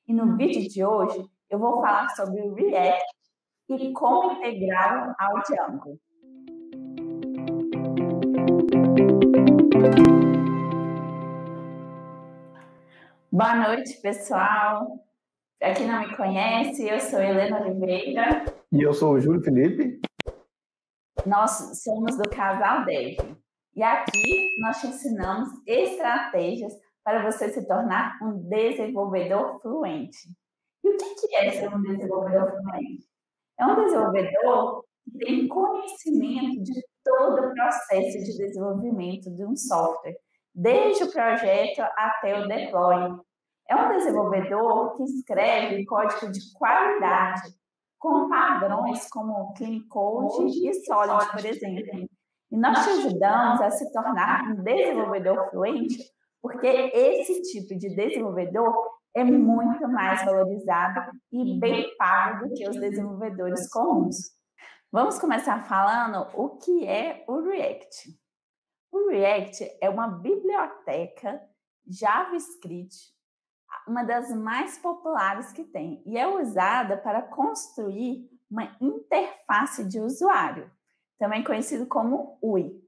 e no vídeo de hoje eu vou falar sobre o React e como integrá-lo ao Django. Boa noite, pessoal. Para quem não me conhece, eu sou Helena Oliveira. E eu sou o Júlio Felipe. Nós somos do Casal Dev. E aqui nós te ensinamos estratégias para você se tornar um desenvolvedor fluente. E o que é ser um desenvolvedor fluente? É um desenvolvedor que tem conhecimento de todo o processo de desenvolvimento de um software, desde o projeto até o deploy. É um desenvolvedor que escreve código de qualidade, com padrões como Clean Code e Solid, por exemplo. E nós te ajudamos a se tornar um desenvolvedor fluente, porque esse tipo de desenvolvedor é muito mais valorizado e bem pago do que os desenvolvedores comuns. Vamos começar falando o que é o React. O React é uma biblioteca JavaScript, uma das mais populares que tem, e é usada para construir uma interface de usuário, também conhecido como UI.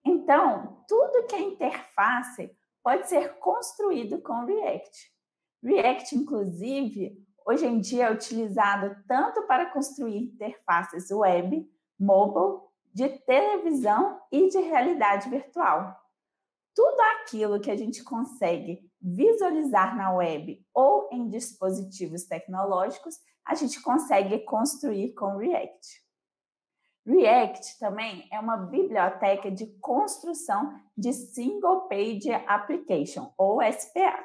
Então, tudo que é interface pode ser construído com React. React, inclusive, hoje em dia é utilizado tanto para construir interfaces web, mobile, de televisão e de realidade virtual. Tudo aquilo que a gente consegue visualizar na web ou em dispositivos tecnológicos, a gente consegue construir com React. React também é uma biblioteca de construção de Single Page Application, ou SPA.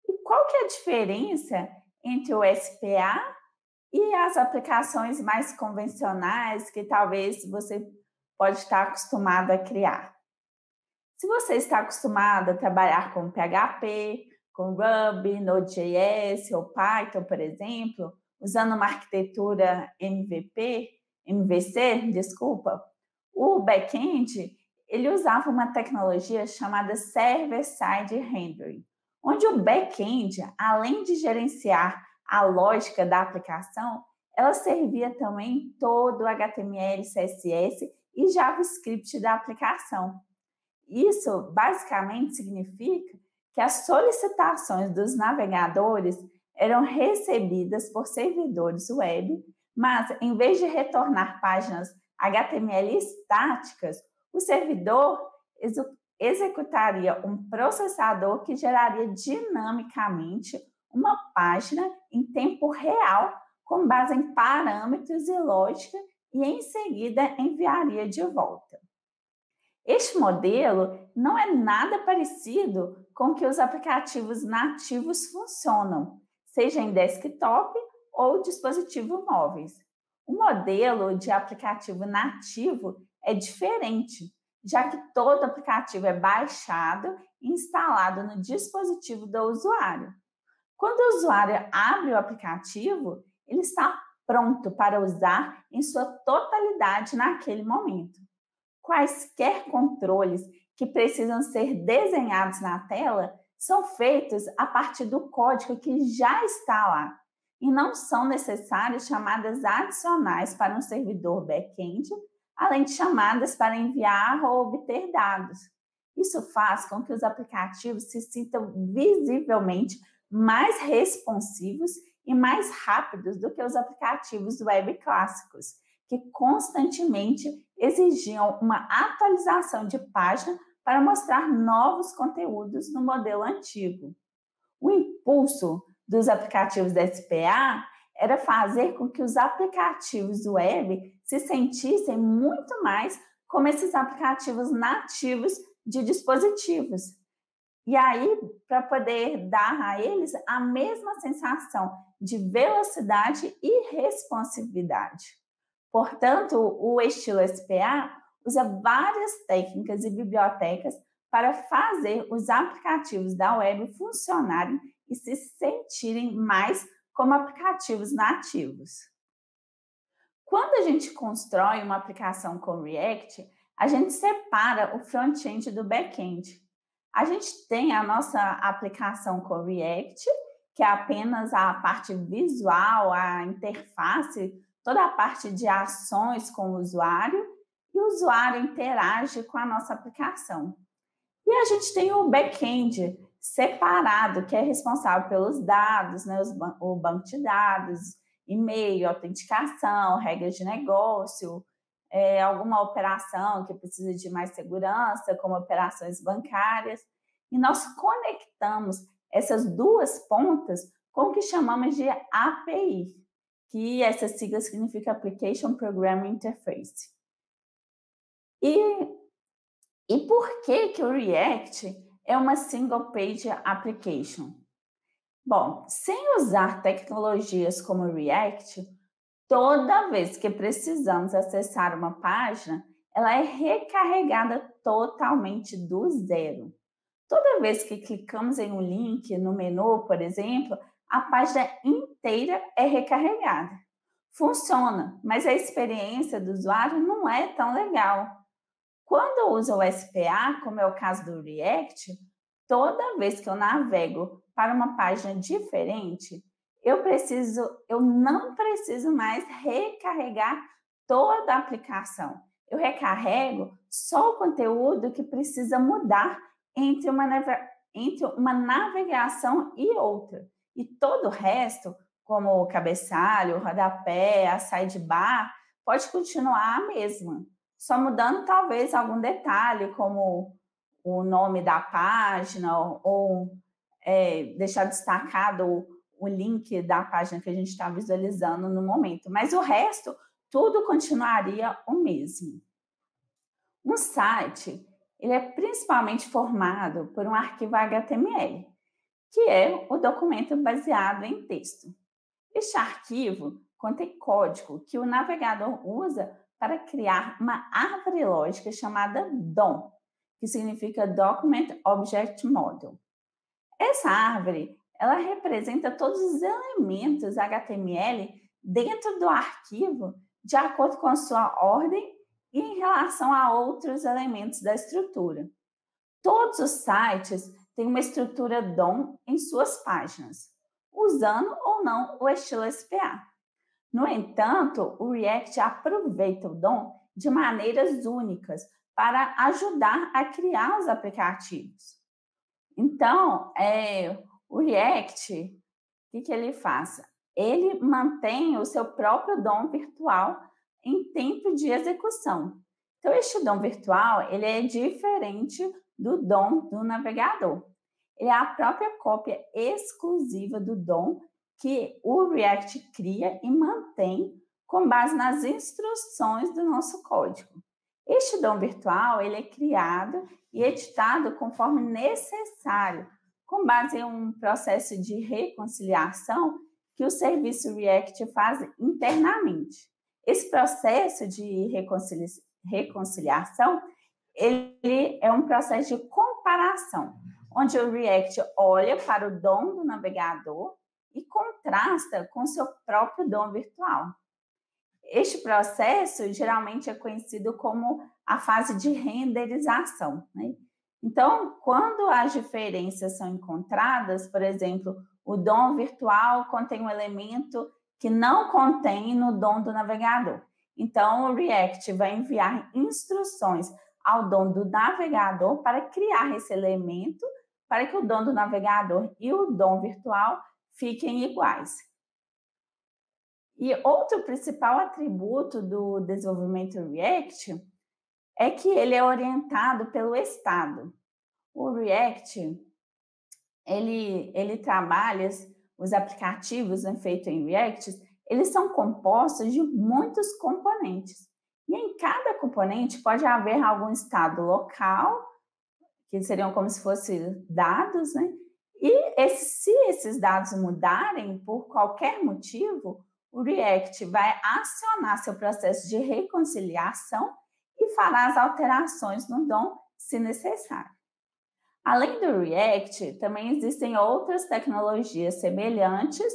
E qual que é a diferença entre o SPA e as aplicações mais convencionais que talvez você pode estar acostumado a criar? Se você está acostumado a trabalhar com PHP, com Ruby, Node.js ou Python, por exemplo, usando uma arquitetura MVC, o back-end, ele usava uma tecnologia chamada Server-Side Rendering, onde o back-end, além de gerenciar a lógica da aplicação, ela servia também todo o HTML, CSS e JavaScript da aplicação. Isso basicamente significa que as solicitações dos navegadores eram recebidas por servidores web, mas em vez de retornar páginas HTML estáticas, o servidor executaria um processador que geraria dinamicamente uma página em tempo real com base em parâmetros e lógica e em seguida enviaria de volta. Este modelo não é nada parecido com que os aplicativos nativos funcionam, seja em desktop ou dispositivos móveis. O modelo de aplicativo nativo é diferente, já que todo aplicativo é baixado e instalado no dispositivo do usuário. Quando o usuário abre o aplicativo, ele está pronto para usar em sua totalidade naquele momento. Quaisquer controles que precisam ser desenhados na tela são feitos a partir do código que já está lá e não são necessárias chamadas adicionais para um servidor back-end, além de chamadas para enviar ou obter dados. Isso faz com que os aplicativos se sintam visivelmente mais responsivos e mais rápidos do que os aplicativos web clássicos, que constantemente exigiam uma atualização de página para mostrar novos conteúdos no modelo antigo. O impulso dos aplicativos SPA era fazer com que os aplicativos web se sentissem muito mais como esses aplicativos nativos de dispositivos. E aí, para poder dar a eles a mesma sensação de velocidade e responsividade. Portanto, o estilo SPA usa várias técnicas e bibliotecas para fazer os aplicativos da web funcionarem e se sentirem mais como aplicativos nativos. Quando a gente constrói uma aplicação com React, a gente separa o front-end do back-end. A gente tem a nossa aplicação com React, que é apenas a parte visual, a interface, toda a parte de ações com o usuário, e o usuário interage com a nossa aplicação. E a gente tem o back-end separado, que é responsável pelos dados, né, o banco de dados, e-mail, autenticação, regras de negócio, alguma operação que precisa de mais segurança, como operações bancárias. E nós conectamos essas duas pontas com o que chamamos de API, que essa sigla significa Application Programming Interface. E por que o React é uma single page application? Bom, sem usar tecnologias como o React, toda vez que precisamos acessar uma página, ela é recarregada totalmente do zero. Toda vez que clicamos em um link no menu, por exemplo, a página inteira é recarregada. Funciona, mas a experiência do usuário não é tão legal. Quando eu uso o SPA, como é o caso do React, toda vez que eu navego para uma página diferente, eu não preciso mais recarregar toda a aplicação. Eu recarrego só o conteúdo que precisa mudar entre uma navegação e outra. E todo o resto, como o cabeçalho, o rodapé, a sidebar, pode continuar a mesma. Só mudando talvez algum detalhe, como o nome da página ou deixar destacado o link da página que a gente está visualizando no momento. Mas o resto, tudo continuaria o mesmo. Um site, ele é principalmente formado por um arquivo HTML, que é o documento baseado em texto. Este arquivo contém código que o navegador usa para criar uma árvore lógica chamada DOM, que significa Document Object Model. Essa árvore, ela representa todos os elementos HTML dentro do arquivo de acordo com a sua ordem e em relação a outros elementos da estrutura. Todos os sites têm uma estrutura DOM em suas páginas, usando ou não o estilo SPA. No entanto, o React aproveita o DOM de maneiras únicas para ajudar a criar os aplicativos. Então, o React, o que ele faz? Ele mantém o seu próprio DOM virtual em tempo de execução. Então, este DOM virtual ele é diferente do DOM do navegador. Ele é a própria cópia exclusiva do DOM que o React cria e mantém com base nas instruções do nosso código. Este DOM virtual ele é criado e editado conforme necessário, com base em um processo de reconciliação que o serviço React faz internamente. Esse processo de reconciliação ele é um processo de comparação, onde o React olha para o DOM do navegador e contrasta com seu próprio DOM virtual. Este processo geralmente é conhecido como a fase de renderização, né? Então, quando as diferenças são encontradas, por exemplo, o DOM virtual contém um elemento que não contém no DOM do navegador. Então, o React vai enviar instruções ao DOM do navegador para criar esse elemento para que o DOM do navegador e o DOM virtual fiquem iguais. E outro principal atributo do desenvolvimento React é que ele é orientado pelo estado. O React, ele trabalha, os aplicativos feitos em React, eles são compostos de muitos componentes. E em cada componente pode haver algum estado local, que seriam como se fossem dados, né? E se esses dados mudarem por qualquer motivo, o React vai acionar seu processo de reconciliação e fará as alterações no DOM se necessário. Além do React, também existem outras tecnologias semelhantes,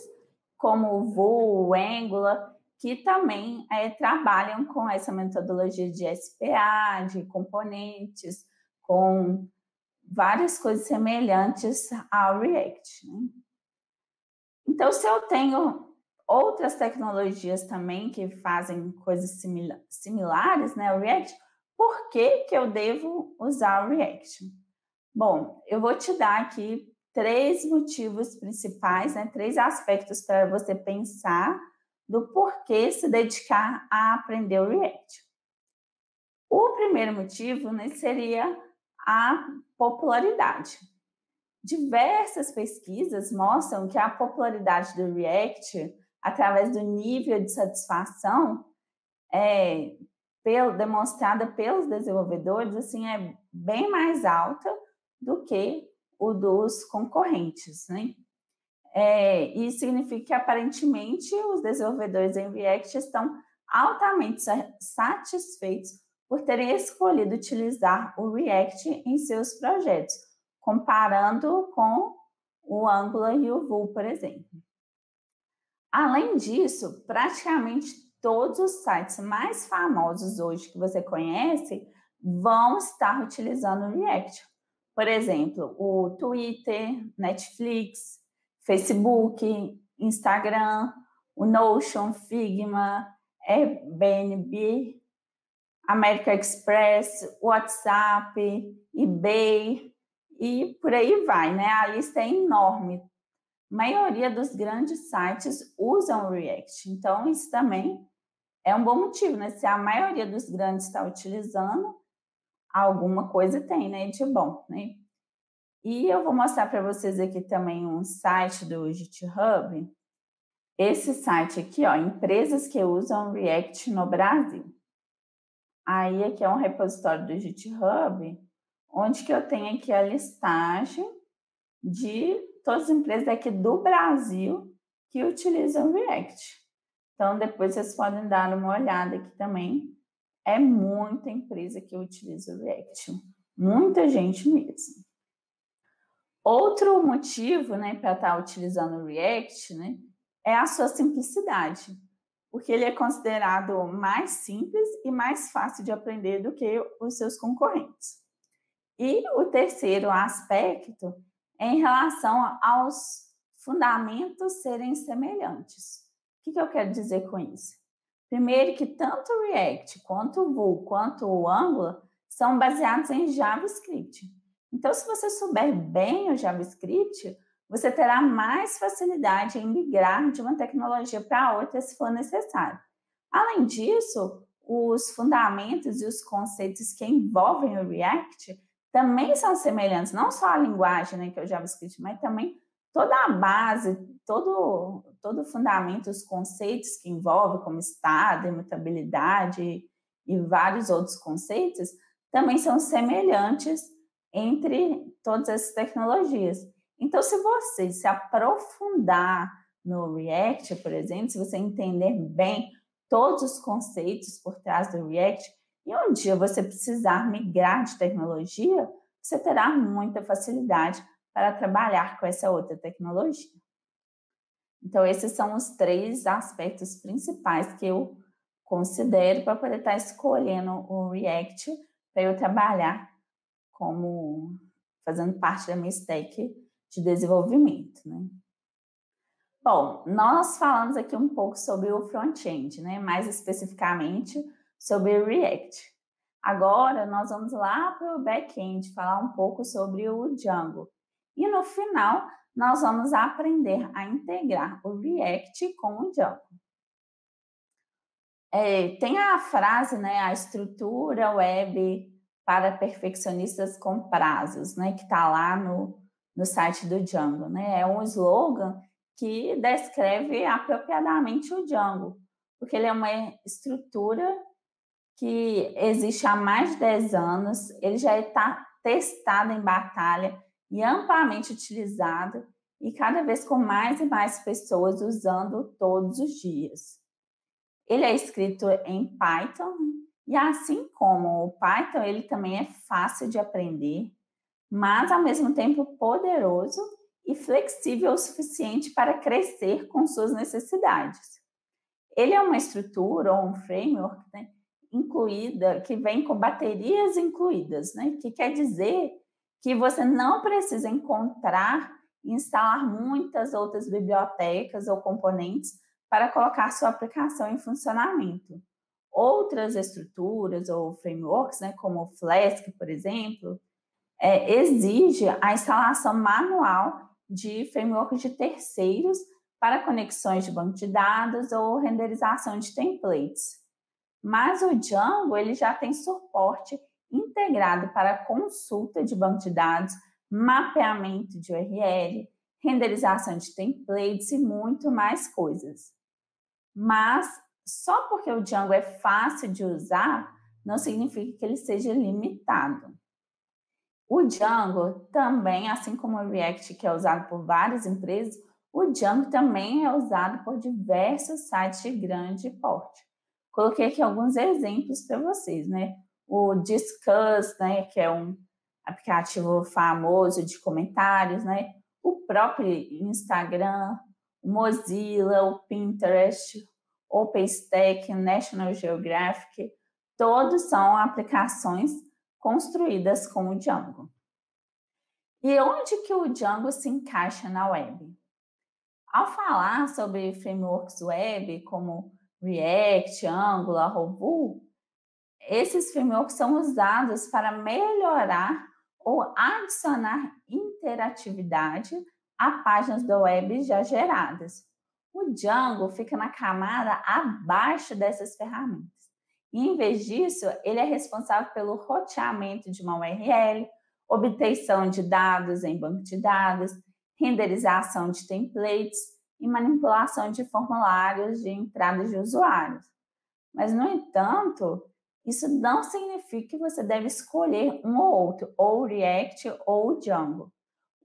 como o Vue, o Angular, que também trabalham com essa metodologia de SPA, de componentes, com várias coisas semelhantes ao React, né? Então, se eu tenho outras tecnologias também que fazem coisas similares, né, ao React, por que que eu devo usar o React? Bom, eu vou te dar aqui 3 motivos principais, né, 3 aspectos para você pensar do porquê se dedicar a aprender o React. O primeiro motivo, né, seria a popularidade. Diversas pesquisas mostram que a popularidade do React, através do nível de satisfação, demonstrada pelos desenvolvedores, assim, é bem mais alta do que o dos concorrentes, né? Isso significa que, aparentemente, os desenvolvedores em React estão altamente satisfeitos por terem escolhido utilizar o React em seus projetos, comparando com o Angular e o Vue, por exemplo. Além disso, praticamente todos os sites mais famosos hoje que você conhece vão estar utilizando o React. Por exemplo, o Twitter, Netflix, Facebook, Instagram, o Notion, Figma, Airbnb, American Express, WhatsApp, eBay e por aí vai, né? A lista é enorme. A maioria dos grandes sites usam o React, então isso também é um bom motivo, né? Se a maioria dos grandes está utilizando, alguma coisa tem, né, de bom, né? E eu vou mostrar para vocês aqui também um site do GitHub. Esse site aqui, ó, empresas que usam React no Brasil. Aí aqui é um repositório do GitHub, onde que eu tenho aqui a listagem de todas as empresas aqui do Brasil que utilizam React. Então, depois vocês podem dar uma olhada aqui também. É muita empresa que utiliza o React. Muita gente mesmo. Outro motivo, né, para estar utilizando o React, né, é a sua simplicidade, porque ele é considerado mais simples e mais fácil de aprender do que os seus concorrentes. E o terceiro aspecto é em relação aos fundamentos serem semelhantes. O que eu quero dizer com isso? Primeiro, que tanto o React, quanto o Vue, quanto o Angular são baseados em JavaScript. Então, se você souber bem o JavaScript, você terá mais facilidade em migrar de uma tecnologia para outra se for necessário. Além disso, os fundamentos e os conceitos que envolvem o React também são semelhantes, não só a linguagem, né, que é o JavaScript, mas também toda a base, todo o fundamento, os conceitos que envolvem, como estado, imutabilidade e vários outros conceitos, também são semelhantes entre todas essas tecnologias. Então, se você se aprofundar no React, por exemplo, se você entender bem todos os conceitos por trás do React, e um dia você precisar migrar de tecnologia, você terá muita facilidade para trabalhar com essa outra tecnologia. Então, esses são os 3 aspectos principais que eu considero para poder estar escolhendo o React para eu trabalhar como fazendo parte da minha stack de desenvolvimento, né? Bom, nós falamos aqui um pouco sobre o front-end, né? Mais especificamente sobre o React. Agora, nós vamos lá para o back-end, falar um pouco sobre o Django. E no final, nós vamos aprender a integrar o React com o Django. Tem a frase, né? A estrutura web para perfeccionistas com prazos, né? Que está lá no site do Django, né? É um slogan que descreve apropriadamente o Django, porque ele é uma estrutura que existe há mais de 10 anos, ele já está testado em batalha e amplamente utilizado, e cada vez com mais e mais pessoas usando todos os dias. Ele é escrito em Python, e assim como o Python, ele também é fácil de aprender, mas ao mesmo tempo poderoso e flexível o suficiente para crescer com suas necessidades. Ele é uma estrutura ou um framework, né, incluída, que vem com baterias incluídas, né, que quer dizer que você não precisa encontrar e instalar muitas outras bibliotecas ou componentes para colocar sua aplicação em funcionamento. Outras estruturas ou frameworks, né, como o Flask, por exemplo, exige a instalação manual de frameworks de terceiros para conexões de banco de dados ou renderização de templates. Mas o Django ele já tem suporte integrado para consulta de banco de dados, mapeamento de URL, renderização de templates e muito mais coisas. Mas só porque o Django é fácil de usar, não significa que ele seja limitado. O Django também, assim como o React, que é usado por várias empresas, o Django também é usado por diversos sites de grande porte. Coloquei aqui alguns exemplos para vocês, né? O Disqus, né, que é um aplicativo famoso de comentários, né? O próprio Instagram, o Mozilla, o Pinterest, OpenStack, National Geographic, todos são aplicações construídas com o Django. E onde que o Django se encaixa na web? Ao falar sobre frameworks web como React, Angular ou Vue, esses frameworks são usados para melhorar ou adicionar interatividade a páginas da web já geradas. O Django fica na camada abaixo dessas ferramentas. E, em vez disso, ele é responsável pelo roteamento de uma URL, obtenção de dados em banco de dados, renderização de templates e manipulação de formulários de entrada de usuários. Mas, no entanto, isso não significa que você deve escolher um ou outro, ou o React ou o Django.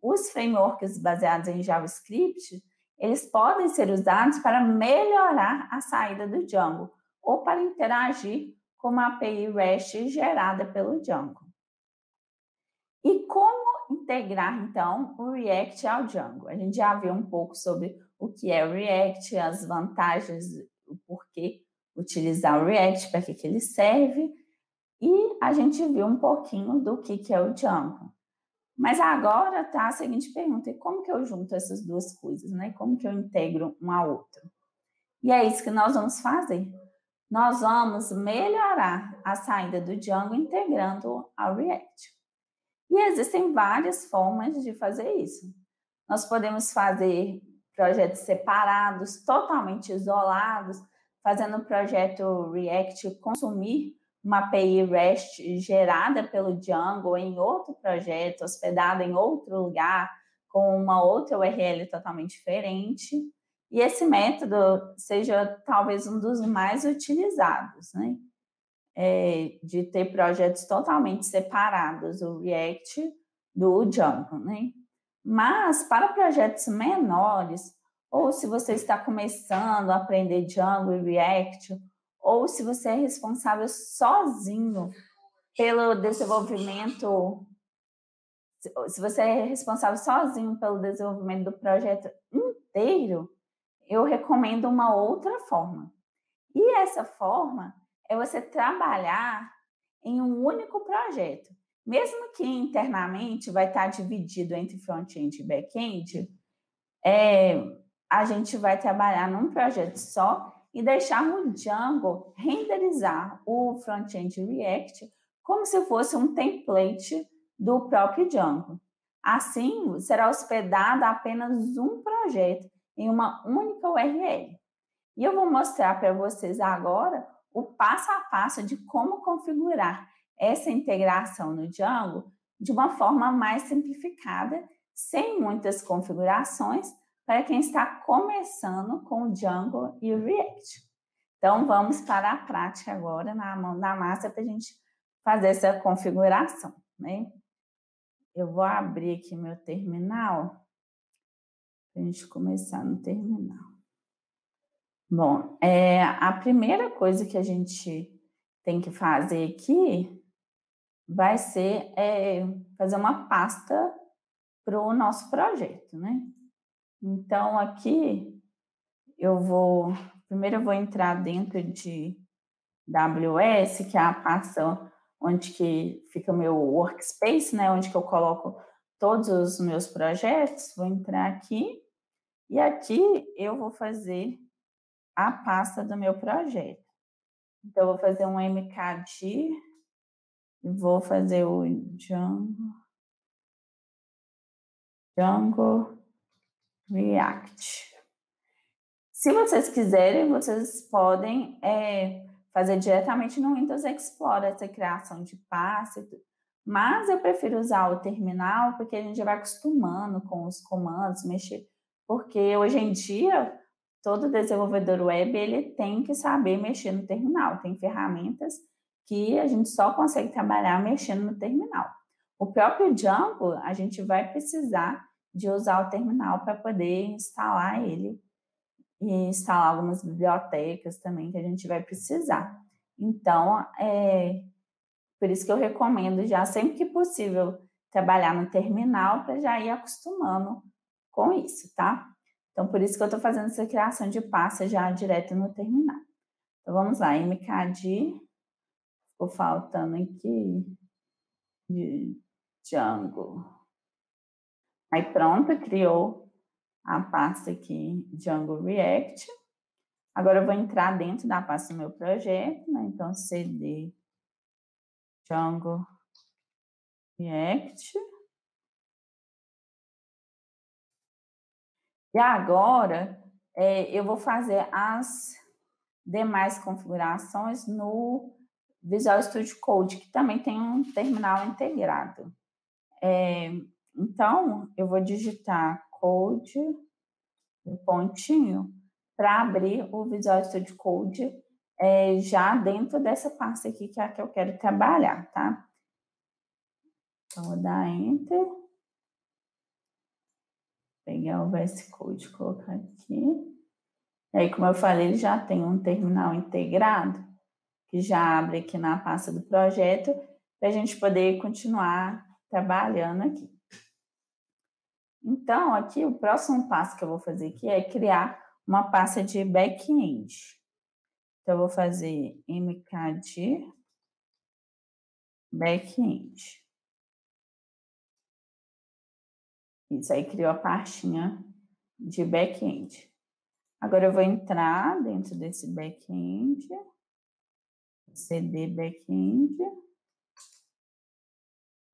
Os frameworks baseados em JavaScript, eles podem ser usados para melhorar a saída do Django ou para interagir com uma API REST gerada pelo Django. E como integrar, então, o React ao Django? A gente já viu um pouco sobre o que é o React, as vantagens, o porquê utilizar o React, para que ele serve, e a gente viu um pouquinho do que é o Django. Mas agora está a seguinte pergunta: e como que eu junto essas duas coisas, né? Como que eu integro um ao outro? E é isso que nós vamos fazer. Nós vamos melhorar a saída do Django integrando ao React. E existem várias formas de fazer isso. Nós podemos fazer projetos separados, totalmente isolados, fazendo o projeto React consumir uma API REST gerada pelo Django em outro projeto, hospedada em outro lugar, com uma outra URL totalmente diferente. E esse método seja talvez um dos mais utilizados, né? De ter projetos totalmente separados, o React do Django, né? Mas para projetos menores, ou se você está começando a aprender Django e React, ou se você é responsável sozinho pelo desenvolvimento, se você é responsável sozinho pelo desenvolvimento do projeto inteiro, eu recomendo uma outra forma. E essa forma é você trabalhar em um único projeto. Mesmo que internamente vai estar dividido entre front-end e back-end, a gente vai trabalhar num projeto só e deixar o Django renderizar o front-end React como se fosse um template do próprio Django. Assim, será hospedado apenas um projeto em uma única URL. E eu vou mostrar para vocês agora o passo a passo de como configurar essa integração no Django de uma forma mais simplificada, sem muitas configurações, para quem está começando com o Django e o React. Então, vamos para a prática agora, na mão da massa, para a gente fazer essa configuração, né? Eu vou abrir aqui meu terminal, para a gente começar no terminal. Bom, a primeira coisa que a gente tem que fazer aqui vai ser fazer uma pasta para o nosso projeto, né? Então, aqui primeiro eu vou entrar dentro de AWS, que é a pasta onde que fica o meu workspace, né? Onde que eu coloco todos os meus projetos, vou entrar aqui e aqui eu vou fazer a pasta do meu projeto. Então, eu vou fazer um mkdir, vou fazer o Django React. Se vocês quiserem, vocês podem fazer diretamente no Windows Explorer essa criação de pasta, mas eu prefiro usar o terminal porque a gente já vai acostumando com os comandos, mexer, porque hoje em dia todo desenvolvedor web ele tem que saber mexer no terminal, tem ferramentas que a gente só consegue trabalhar mexendo no terminal. O próprio Django, a gente vai precisar de usar o terminal para poder instalar ele e instalar algumas bibliotecas também que a gente vai precisar. Então, por isso que eu recomendo já, sempre que possível, trabalhar no terminal para já ir acostumando com isso, tá? Então, por isso que eu estou fazendo essa criação de pasta já direto no terminal. Então, vamos lá, mkdir, ficou faltando aqui, de Django. Aí pronto, criou a pasta aqui, Django React. Agora eu vou entrar dentro da pasta do meu projeto, né? Então, cd Django React. E agora, eu vou fazer as demais configurações no Visual Studio Code, que também tem um terminal integrado. Então, eu vou digitar code, um pontinho, para abrir o Visual Studio Code já dentro dessa pasta aqui, que é a que eu quero trabalhar, tá? Então, vou dar Enter. Pegar o VS Code, colocar aqui. E aí, como eu falei, ele já tem um terminal integrado, que já abre aqui na pasta do projeto, para a gente poder continuar trabalhando aqui. Então, aqui, o próximo passo que eu vou fazer aqui é criar uma pasta de back-end. Então, eu vou fazer mkdir back-end. Isso aí criou a pastinha de back-end. Agora, eu vou entrar dentro desse back-end, cd back-end.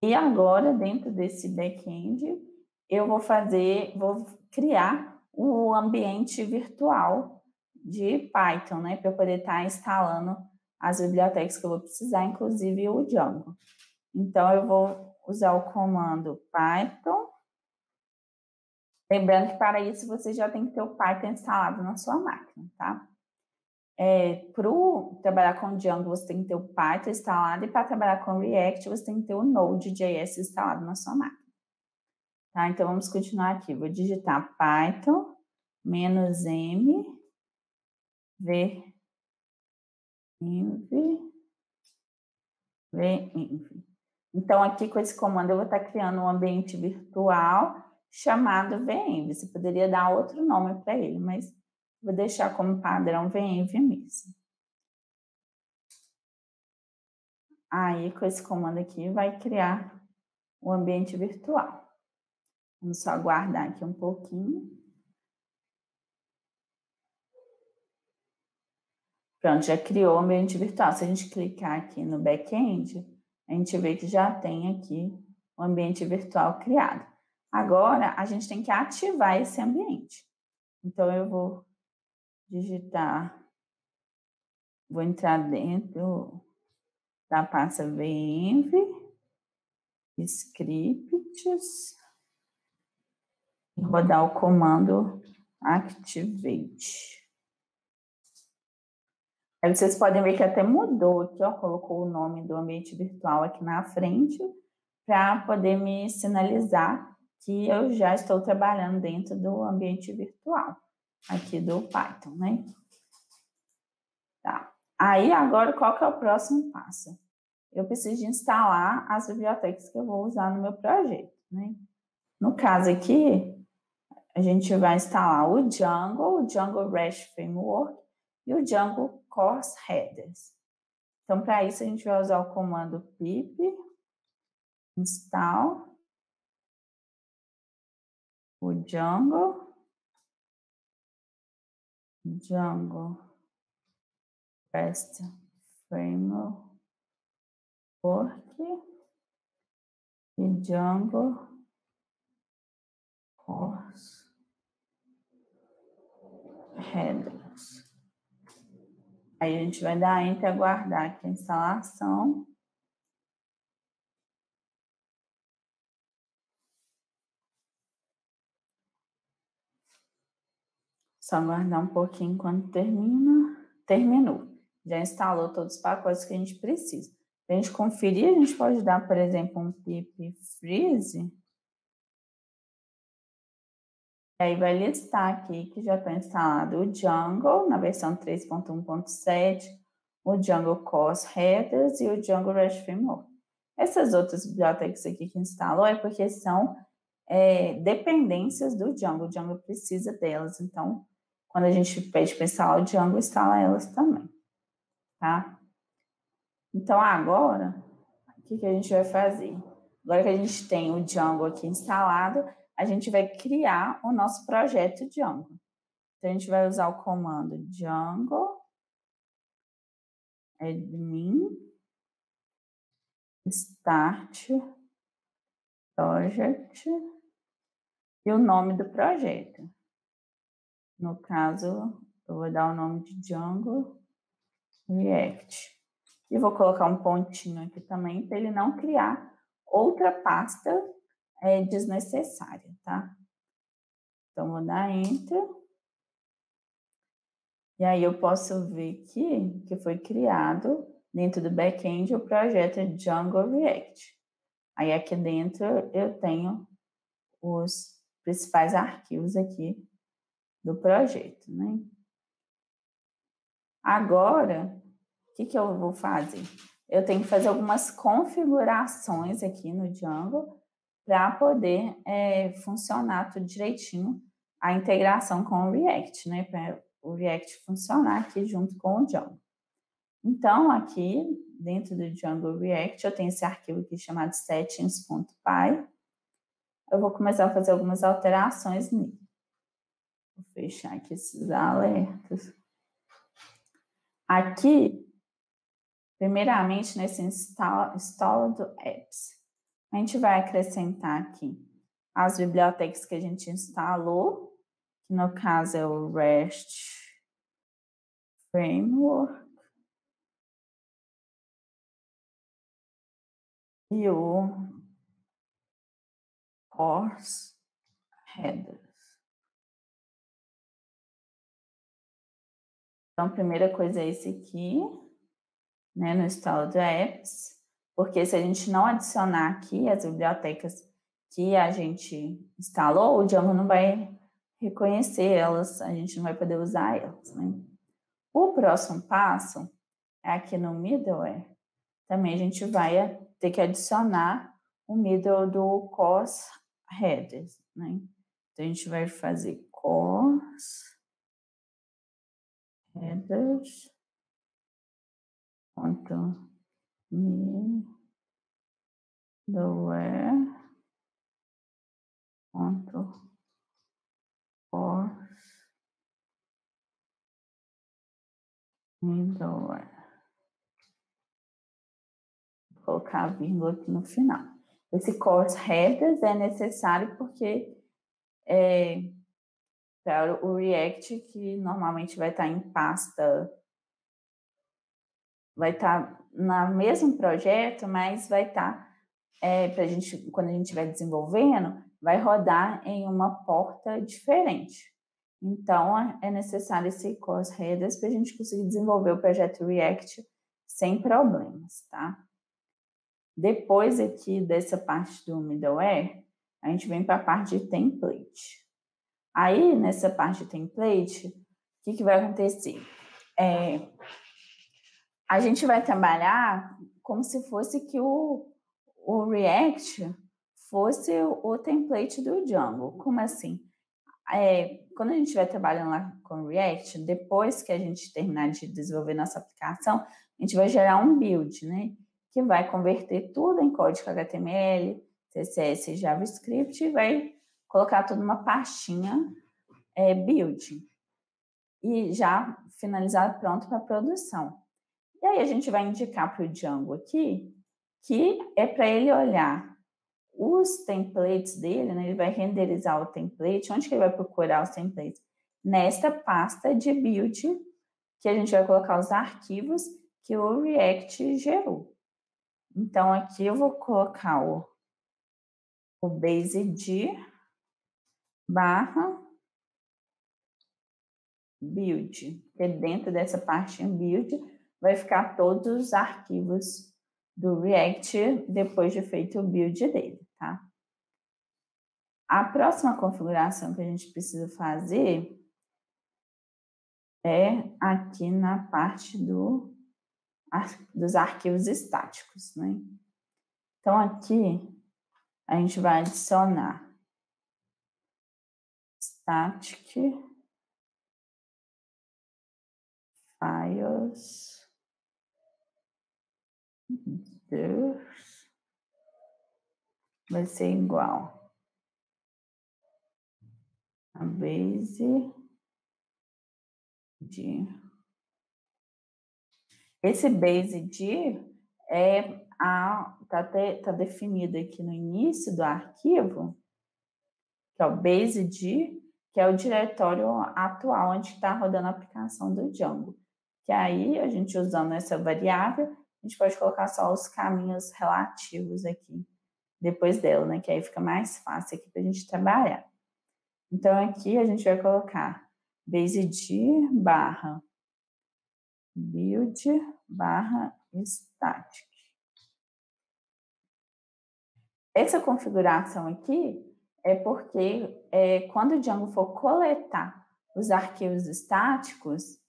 E agora, dentro desse back-end, eu vou criar o ambiente virtual de Python, né? Para eu poder estar instalando as bibliotecas que eu vou precisar, inclusive o Django. Então, eu vou usar o comando Python. Lembrando que para isso você já tem que ter o Python instalado na sua máquina, tá? Para trabalhar com Django, você tem que ter o Python instalado, e para trabalhar com React, você tem que ter o Node.js instalado na sua máquina. Tá? Então, vamos continuar aqui. Vou digitar Python -m venv. Então, aqui com esse comando, eu vou estar criando um ambiente virtual chamado venv. Você poderia dar outro nome para ele, mas vou deixar como padrão venv mesmo. Aí, com esse comando aqui, vai criar o ambiente virtual. Vamos só aguardar aqui um pouquinho. Pronto, já criou o ambiente virtual. Se a gente clicar aqui no back-end, a gente vê que já tem aqui o ambiente virtual criado. Agora, a gente tem que ativar esse ambiente. Então, eu vou digitar, vou entrar dentro da pasta venv, scripts, e rodar o comando activate. Aí vocês podem ver que até mudou aqui, ó, colocou o nome do ambiente virtual aqui na frente para poder me sinalizar que eu já estou trabalhando dentro do ambiente virtual aqui do Python, né? Tá. Aí agora qual que é o próximo passo? Eu preciso de instalar as bibliotecas que eu vou usar no meu projeto, né? No caso aqui, a gente vai instalar o Django REST Framework e o Django Course Headers. Então, para isso, a gente vai usar o comando pip install o Django REST Framework e Django Course Headers. Aí a gente vai dar Enter e aguardar aqui a instalação. Só aguardar um pouquinho enquanto termina. Terminou. Já instalou todos os pacotes que a gente precisa. Para a gente conferir, a gente pode dar, por exemplo, um pip freeze. E aí vai listar aqui que já está instalado o Django na versão 3.1.7, o Django Course Headers e o Django REST Framework. Essas outras bibliotecas aqui que instalou é porque são dependências do Django. O Django precisa delas, então quando a gente pede para instalar o Django, instala elas também, tá? Então agora, o que a gente vai fazer? Agora que a gente tem o Django aqui instalado, a gente vai criar o nosso projeto Django. Então, a gente vai usar o comando Django admin start project e o nome do projeto. No caso, eu vou dar o nome de Django React. E vou colocar um pontinho aqui também para ele não criar outra pasta desnecessária, tá? Então, vou dar Enter. E aí eu posso ver que foi criado dentro do back-end o projeto Django React. Aí aqui dentro eu tenho os principais arquivos aqui do projeto, né? Agora, o que eu vou fazer? Eu tenho que fazer algumas configurações aqui no Django para poder funcionar tudo direitinho a integração com o React, né? Para o React funcionar aqui junto com o Django. Então, aqui dentro do Django React, eu tenho esse arquivo aqui chamado settings.py. Eu vou começar a fazer algumas alterações nele. Vou fechar aqui esses alertas. Aqui, primeiramente, nesse Installed Apps, a gente vai acrescentar aqui as bibliotecas que a gente instalou, que no caso é o REST Framework e o Course Headers. Então, a primeira coisa é esse aqui, né, no Installed Apps, porque se a gente não adicionar aqui as bibliotecas que a gente instalou, o Django não vai reconhecer elas, a gente não vai poder usar elas, né? O próximo passo é aqui no middleware. Também a gente vai ter que adicionar o middle do course headers, né? Então, a gente vai fazer course headers middleware course middleware. Vou colocar a vírgula aqui no final. Esse course headers é necessário porque para o React, que normalmente vai estar em pasta, vai estar no mesmo projeto, mas vai estar, pra gente, quando a gente estiver desenvolvendo, vai rodar em uma porta diferente. Então, é necessário esse course headers para a gente conseguir desenvolver o projeto React sem problemas, tá? Depois aqui dessa parte do middleware, a gente vem para a parte de template. Aí, nessa parte de template, o que vai acontecer? A gente vai trabalhar como se fosse que o React fosse o template do Django. Como assim? Quando a gente estiver trabalhando lá com o React, depois que a gente terminar de desenvolver nossa aplicação, a gente vai gerar um build, né? Que vai converter tudo em código HTML, CSS e JavaScript e vai colocar tudo numa pastinha build e já finalizar pronto para produção. E aí a gente vai indicar para o Django aqui que é para ele olhar os templates dele, né? Ele vai renderizar o template. Onde que ele vai procurar os templates? Nesta pasta de build, que a gente vai colocar os arquivos que o React gerou. Então, aqui eu vou colocar o based barra build, que dentro dessa pastinha build vai ficar todos os arquivos do React depois de feito o build dele, tá? A próxima configuração que a gente precisa fazer é aqui na parte dos arquivos estáticos, né? Então, aqui a gente vai adicionar static files vai ser igual a base de. Esse base de tá definido aqui no início do arquivo, que é o base de, que é o diretório atual onde está rodando a aplicação do Django. Que aí, a gente usando essa variável, a gente pode colocar só os caminhos relativos aqui, depois dela, né? Que aí fica mais fácil aqui para a gente trabalhar. Então, aqui a gente vai colocar based barra build barra static. Essa configuração aqui é porque quando o Django for coletar os arquivos estáticos,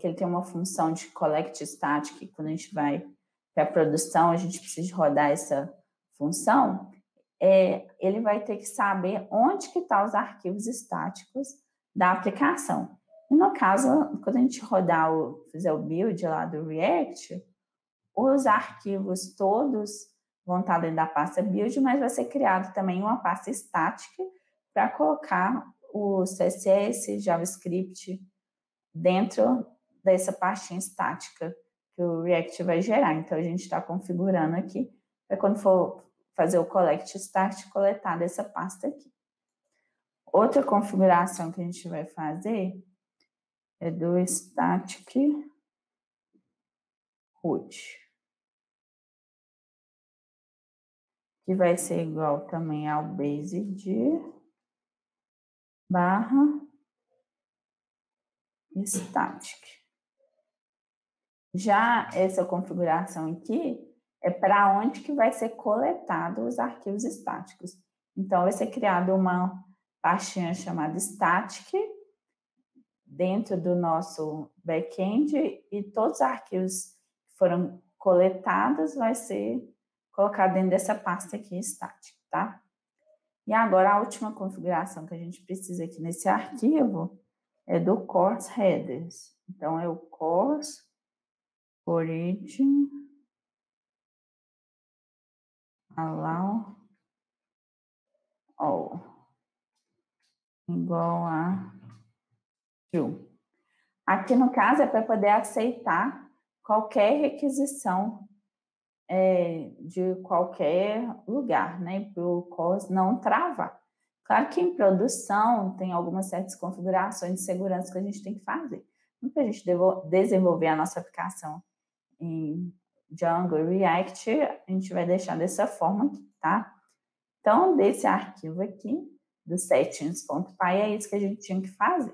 que ele tem uma função de collect static, quando a gente vai para a produção, a gente precisa rodar essa função, ele vai ter que saber onde que estão os arquivos estáticos da aplicação. E no caso, quando a gente fizer o build lá do React, os arquivos todos vão estar dentro da pasta build, mas vai ser criado também uma pasta estática para colocar o CSS, JavaScript dentro dessa pastinha estática que o React vai gerar. Então, a gente está configurando aqui para quando for fazer o collect static, coletar dessa pasta aqui. Outra configuração que a gente vai fazer é do static root, que vai ser igual também ao base de barra static. Já essa configuração aqui é para onde que vai ser coletado os arquivos estáticos. Então, vai ser criada uma pastinha chamada static dentro do nosso back-end e todos os arquivos que foram coletados vai ser colocado dentro dessa pasta aqui static, tá? E agora a última configuração que a gente precisa aqui nesse arquivo é do course headers. Então, é o course origin allow all igual a true. Aqui, no caso, é para poder aceitar qualquer requisição de qualquer lugar, né? Para o course não travar. Claro que em produção tem algumas certas configurações de segurança que a gente tem que fazer. Para a gente desenvolver a nossa aplicação em Django e React, a gente vai deixar dessa forma aqui, tá? Então, desse arquivo aqui, do settings.py, é isso que a gente tinha que fazer.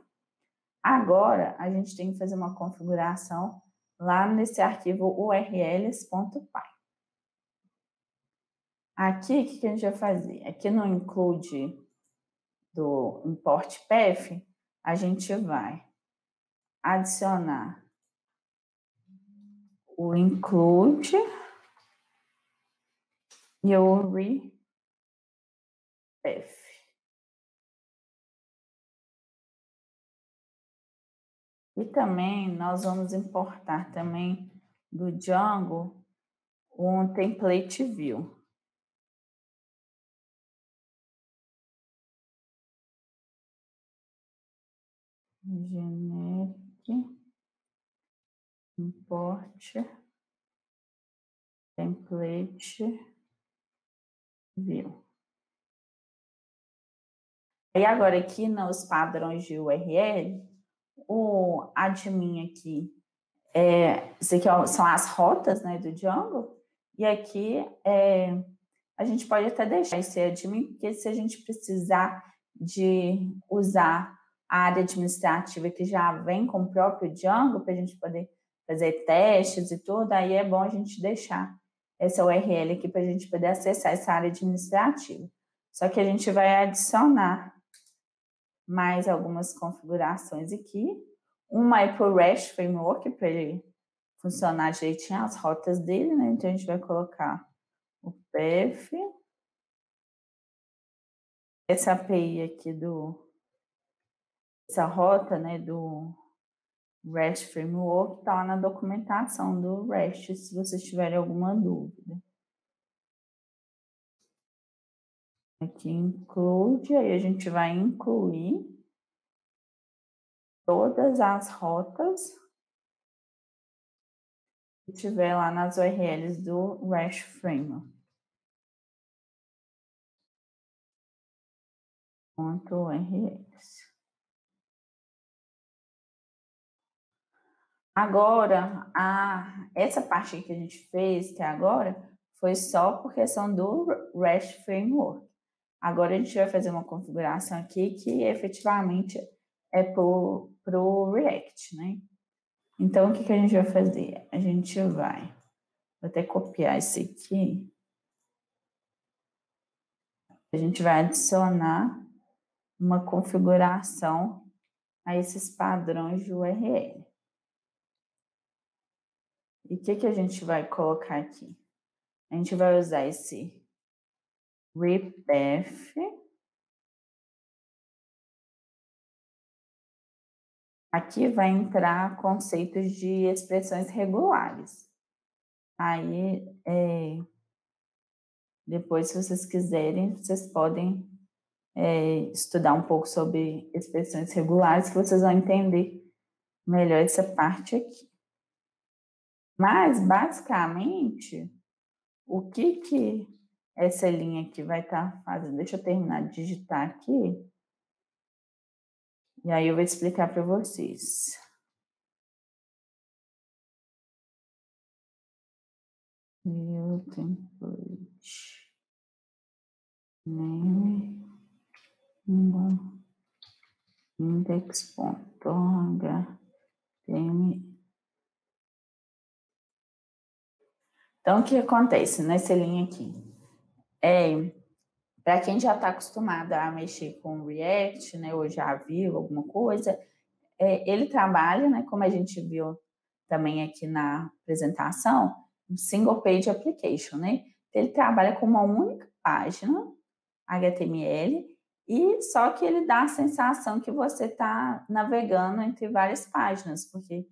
Agora, a gente tem que fazer uma configuração lá nesse arquivo urls.py. Aqui, o que a gente vai fazer? Aqui no include do import path, a gente vai adicionar o include e o repath. E também nós vamos importar também do Django um template view. generic import template view. E agora aqui nos padrões de URL, o admin aqui, isso aqui são as rotas, né, do Django, e aqui a gente pode até deixar esse admin, porque se a gente precisar de usar a área administrativa que já vem com o próprio Django, para a gente poder fazer testes e tudo, aí é bom a gente deixar essa URL aqui para a gente poder acessar essa área administrativa. Só que a gente vai adicionar mais algumas configurações aqui. Uma é para o REST Framework, para ele funcionar direitinho as rotas dele, né? Então, a gente vai colocar o path. Essa API aqui essa rota, né, do REST Framework está lá na documentação do REST, se vocês tiverem alguma dúvida. Aqui include, aí a gente vai incluir todas as rotas que tiver lá nas URLs do REST Framework. .urls. Agora, essa parte que a gente fez até agora foi só por questão do REST Framework. Agora a gente vai fazer uma configuração aqui que efetivamente é para o React, né? Então, o que a gente vai fazer? A gente vai, vou até copiar esse aqui. A gente vai adicionar uma configuração a esses padrões de URL. E o que a gente vai colocar aqui? A gente vai usar esse repath. Aqui vai entrar conceitos de expressões regulares. Aí, depois, se vocês quiserem, vocês podem estudar um pouco sobre expressões regulares, que vocês vão entender melhor essa parte aqui. Mas, basicamente, o que essa linha aqui vai estar fazendo? Deixa eu terminar de digitar aqui. E aí eu vou explicar para vocês. New template. Name. Index.html. Então, o que acontece nessa linha aqui? Para quem já está acostumado a mexer com React, né, ou já viu alguma coisa, ele trabalha, né, como a gente viu também aqui na apresentação, um single page application, né? Ele trabalha com uma única página HTML e só que ele dá a sensação que você está navegando entre várias páginas, porque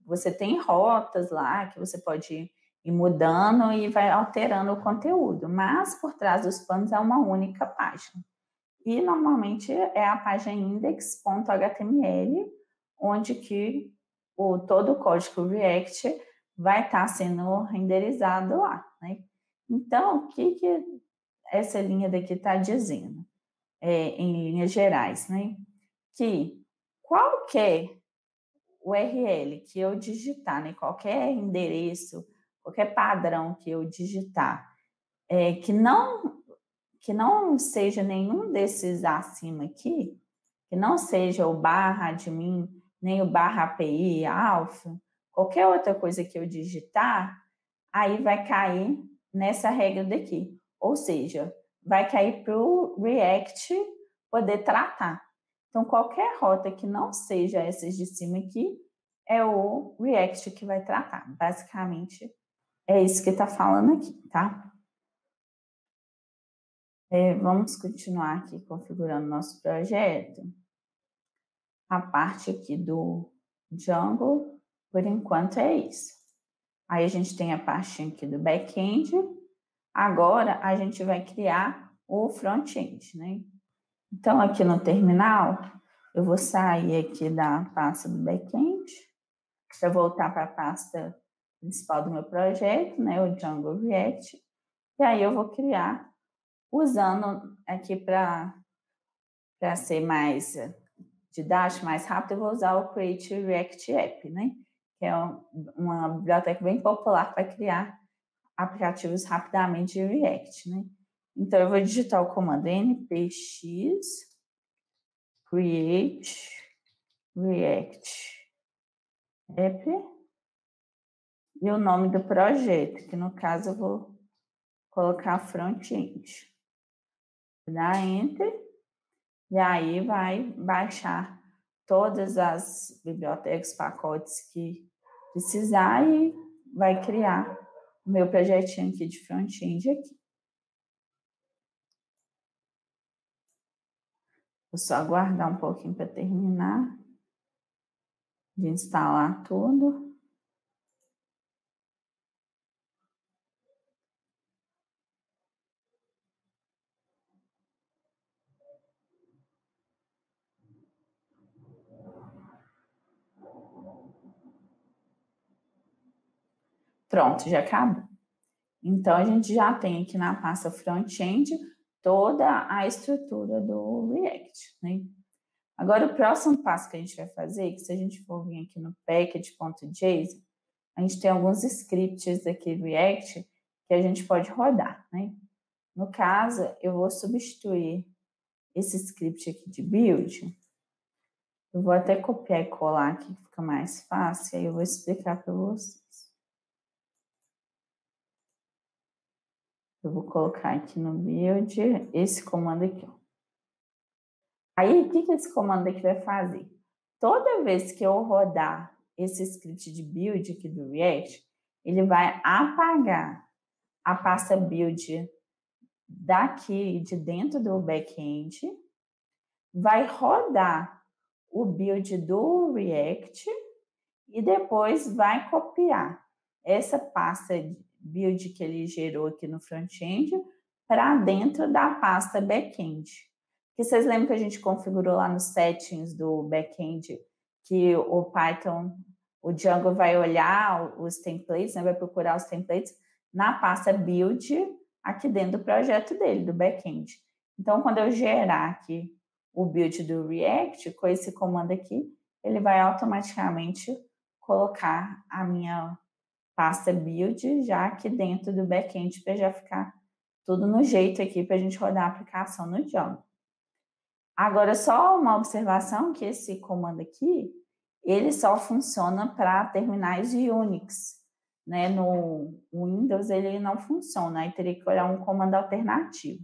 você tem rotas lá que você pode ir mudando e vai alterando o conteúdo, mas por trás dos panos é uma única página. E normalmente é a página index.html, onde que todo o código React vai estar sendo renderizado lá, né? Então, o que essa linha daqui está dizendo? Em linhas gerais, né? Que qualquer URL que eu digitar, né? Qualquer endereço, qualquer padrão que eu digitar, que não seja nenhum desses acima aqui, que não seja o /admin, nem o /API, alpha, qualquer outra coisa que eu digitar, aí vai cair nessa regra daqui. Ou seja, vai cair para o React poder tratar. Então, qualquer rota que não seja essas de cima aqui, é o React que vai tratar. Basicamente, é isso que está falando aqui, tá? Vamos continuar aqui configurando nosso projeto. A parte aqui do Django, por enquanto, é isso. Aí a gente tem a parte aqui do back-end. Agora, a gente vai criar o front-end, né? Então, aqui no terminal, Eu vou sair aqui da pasta do back-end para voltar para a pasta principal do meu projeto, né, o Django React. E aí eu vou criar, usando aqui para ser mais didático, mais rápido, eu vou usar o Create React App, né, que é uma biblioteca bem popular para criar aplicativos rapidamente de React, né. Então, eu vou digitar o comando npx create react app e o nome do projeto, que no caso eu vou colocar front-end. Dá Enter e aí vai baixar todas as bibliotecas, pacotes que precisar e vai criar o meu projetinho aqui de front-end aqui. Vou só aguardar um pouquinho para terminar de instalar tudo. Pronto, já acabou. Então, a gente já tem aqui na pasta front-end toda a estrutura do React, né? Agora, o próximo passo que a gente vai fazer, que se a gente for vir aqui no package.json, a gente tem alguns scripts aqui do React que a gente pode rodar, né? No caso, eu vou substituir esse script aqui de build. Eu vou até copiar e colar aqui, que fica mais fácil, aí eu vou explicar para vocês. Eu vou colocar aqui no build esse comando aqui, ó. Aí, o que esse comando aqui vai fazer? Toda vez que eu rodar esse script de build aqui do React, ele vai apagar a pasta build daqui de dentro do back-end, vai rodar o build do React e depois vai copiar essa pasta build que ele gerou aqui no front-end para dentro da pasta back-end. Que vocês lembram que a gente configurou lá nos settings do back-end que o Python, o Django vai olhar os templates, né, vai procurar os templates na pasta build aqui dentro do projeto dele, do back-end. Então, quando eu gerar aqui o build do React, com esse comando aqui, ele vai automaticamente colocar a minha pasta build já aqui dentro do back-end para já ficar tudo no jeito aqui para a gente rodar a aplicação no Django. Agora, só uma observação que esse comando aqui, ele só funciona para terminais de Unix, né? No Windows ele não funciona, aí teria que olhar um comando alternativo.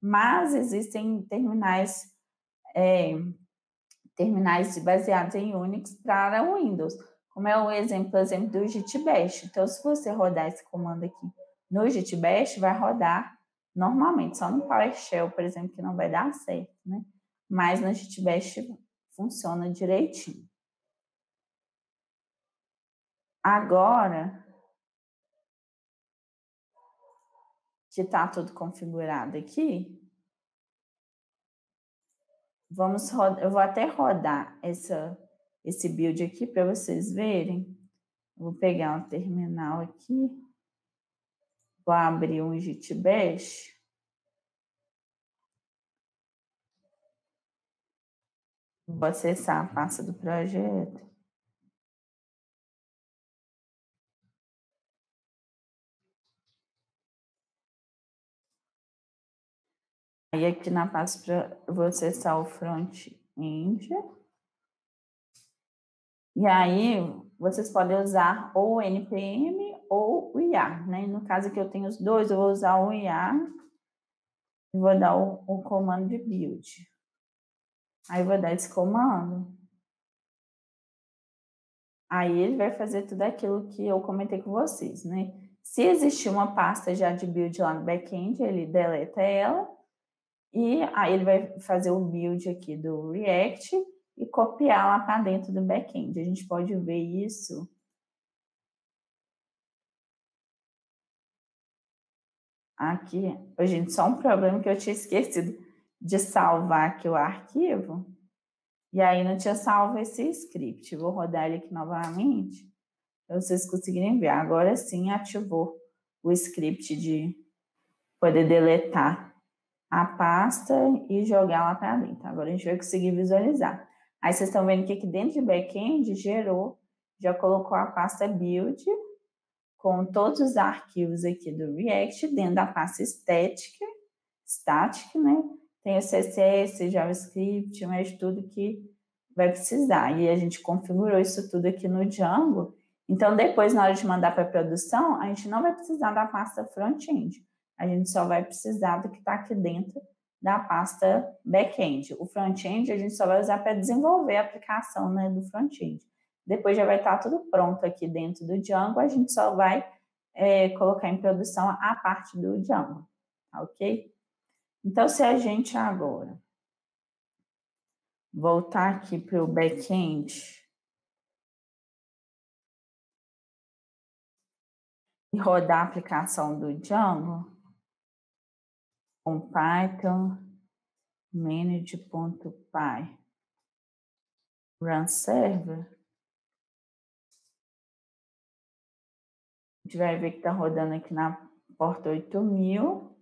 Mas existem terminais baseados em Unix para o Windows, como é o exemplo do JitBash. Então, se você rodar esse comando aqui no JitBash, vai rodar normalmente, só no PowerShell, por exemplo, que não vai dar certo, né? Mas no JitBash funciona direitinho. Agora que está tudo configurado aqui, eu vou até rodar esse build aqui para vocês verem. Vou pegar um terminal aqui, vou abrir um JitBash. Vou acessar a pasta do projeto. Aí aqui na pasta eu vou acessar o front-end. E aí vocês podem usar ou o npm ou o IAR, né? No caso aqui eu tenho os dois, eu vou usar o IAR e vou dar o comando de build. Aí eu vou dar esse comando. Aí ele vai fazer tudo aquilo que eu comentei com vocês, né? Se existir uma pasta já de build lá no back-end, ele deleta ela. E aí ele vai fazer o build aqui do React e copiar lá para dentro do back-end. A gente pode ver isso aqui. Gente, só um problema que eu tinha esquecido de salvar aqui o arquivo. E aí não tinha salvo esse script. Vou rodar ele aqui novamente, para vocês conseguirem ver. Agora sim ativou o script de poder deletar a pasta e jogar lá para dentro. Agora a gente vai conseguir visualizar. Aí vocês estão vendo que aqui dentro de back-end gerou, já colocou a pasta build com todos os arquivos aqui do React dentro da pasta static, né? Tem o CSS, JavaScript, mas tudo que vai precisar. E a gente configurou isso tudo aqui no Django. Então, depois, na hora de mandar para a produção, a gente não vai precisar da pasta front-end. A gente só vai precisar do que está aqui dentro da pasta back-end. O front-end a gente só vai usar para desenvolver a aplicação, né, do front-end. Depois já vai estar tudo pronto aqui dentro do Django, a gente só vai colocar em produção a parte do Django, tá, ok? Então, se a gente agora voltar aqui para o back-end e rodar a aplicação do Django com Python manage.py run server, a gente vai ver que está rodando aqui na porta 8000.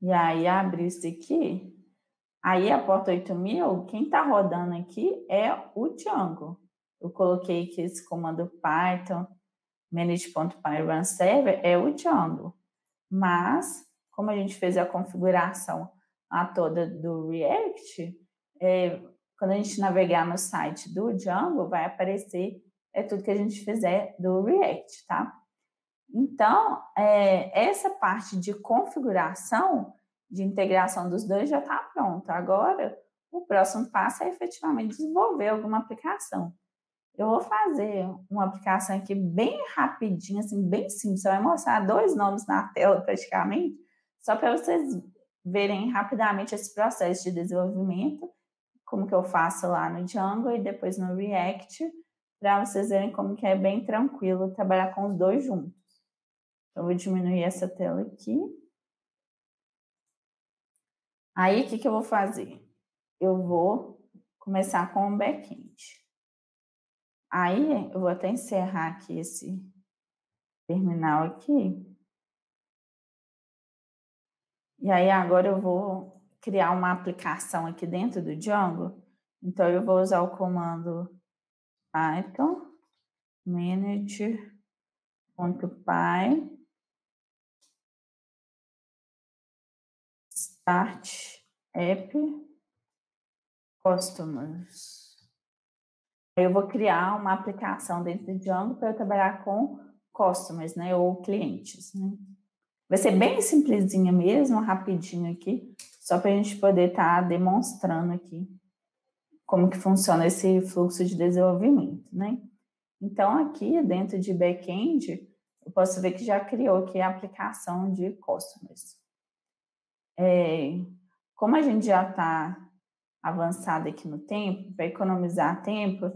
E aí, abre isso aqui. Aí, a porta 8000, quem está rodando aqui é o Django. Eu coloquei aqui esse comando Python manage.py run server, é o Django. Mas, como a gente fez a configuração toda do React, quando a gente navegar no site do Django, vai aparecer tudo que a gente fizer do React, tá? Então, essa parte de configuração, de integração dos dois já está pronta. Agora, o próximo passo é efetivamente desenvolver alguma aplicação. Eu vou fazer uma aplicação aqui bem rapidinho, assim, bem simples. Você vai mostrar 2 nomes na tela praticamente, só para vocês verem rapidamente esse processo de desenvolvimento, como que eu faço lá no Django e depois no React, para vocês verem como que é bem tranquilo trabalhar com os dois juntos. Então, eu vou diminuir essa tela aqui. Aí, o que eu vou fazer? Eu vou começar com o back-end. Aí, eu vou até encerrar aqui esse terminal aqui. E aí, agora eu vou criar uma aplicação aqui dentro do Django. Então, eu vou usar o comando Python manage.py start app customers. Eu vou criar uma aplicação dentro do Django para eu trabalhar com customers, né, ou clientes, né? Vai ser bem simplesinha mesmo, rapidinho aqui, só para a gente poder estar demonstrando aqui como que funciona esse fluxo de desenvolvimento, né? Então, aqui dentro de back-end, eu posso ver que já criou aqui a aplicação de customers. Como a gente já está avançado aqui no tempo, para economizar tempo,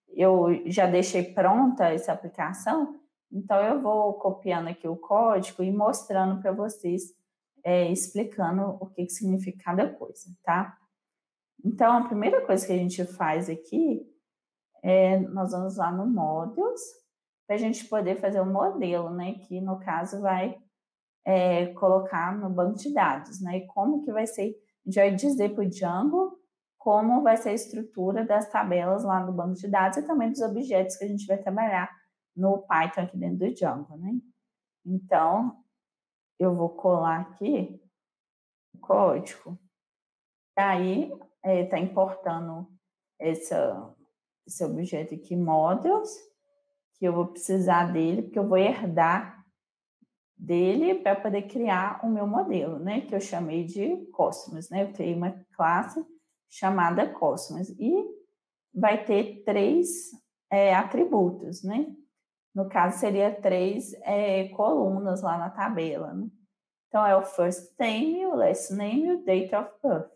eu já deixei pronta essa aplicação, então eu vou copiando aqui o código e mostrando para vocês, explicando o que significa cada coisa, tá? Então, a primeira coisa que a gente faz aqui nós vamos lá no Modules, para a gente poder fazer um modelo, né? Que no caso vai colocar no banco de dados, né? E como que vai ser, a gente vai dizer para o Django como vai ser a estrutura das tabelas lá no banco de dados e também dos objetos que a gente vai trabalhar no Python aqui dentro do Django, né? Então, eu vou colar aqui o código. E aí, está importando esse objeto aqui, Modules, que eu vou precisar dele, porque eu vou herdar dele para poder criar o meu modelo, né? Que eu chamei de Cosmos, né? Eu criei uma classe chamada Cosmos e vai ter 3 atributos, né? No caso, seria 3 colunas lá na tabela, né? Então, é o first name, o last name e o date of birth.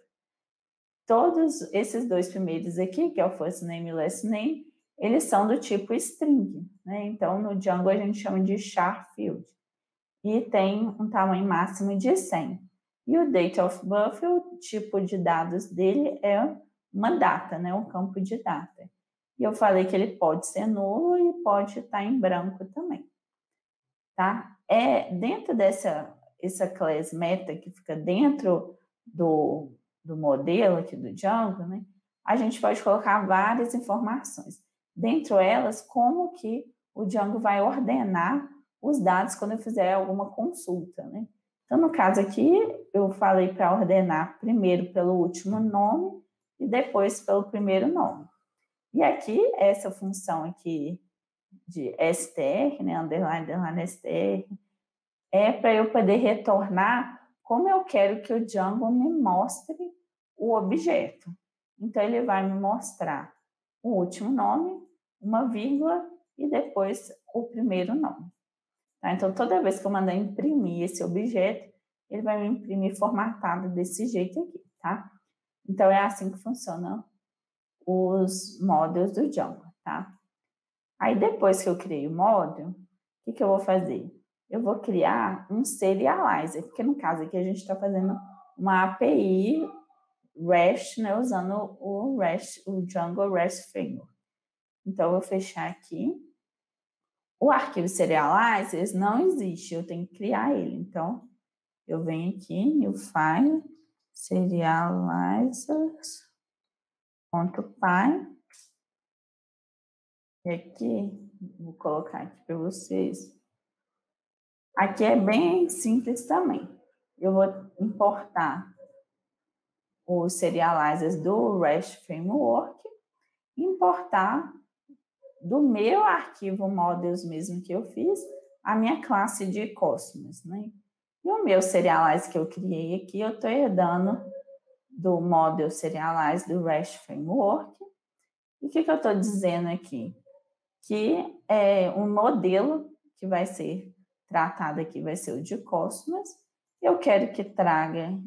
Todos esses 2 primeiros aqui, que é o first name e o last name, eles são do tipo string, né? Então, no Django, a gente chama de char field. E tem um tamanho máximo de 100. E o date of birth, o tipo de dados dele é uma data, né? Um campo de data. E eu falei que ele pode ser nulo e pode estar em branco também, tá? Dentro essa class meta que fica dentro do modelo aqui do Django, né? A gente pode colocar várias informações. Dentro elas, como que o Django vai ordenar os dados quando eu fizer alguma consulta, né? Então, no caso aqui, eu falei para ordenar primeiro pelo último nome e depois pelo primeiro nome. E aqui, essa função aqui de str, né, underline, underline str, é para eu poder retornar como eu quero que o Django me mostre o objeto. Então, ele vai me mostrar o último nome, uma vírgula e depois o primeiro nome. Tá? Então, toda vez que eu mandar imprimir esse objeto, ele vai me imprimir formatado desse jeito aqui, tá? Então, é assim que funcionam os módulos do Django, tá? Aí, depois que eu criei o módulo, o que eu vou fazer? Eu vou criar um serializer, porque no caso aqui a gente está fazendo uma API REST, né, usando o Django REST Framework. Então, eu vou fechar aqui. O arquivo serializers não existe, eu tenho que criar ele. Então, eu venho aqui, new file, serializers.py. E aqui, vou colocar aqui para vocês. Aqui é bem simples também. Eu vou importar os serializers do REST Framework, importar do meu arquivo models mesmo que eu fiz, a minha classe de Cosmos, né? E o meu serialize que eu criei aqui, eu estou herdando do model serialize do REST Framework. E o que eu estou dizendo aqui? Que é um modelo que vai ser tratado aqui, vai ser o de Cosmos. Eu quero que traga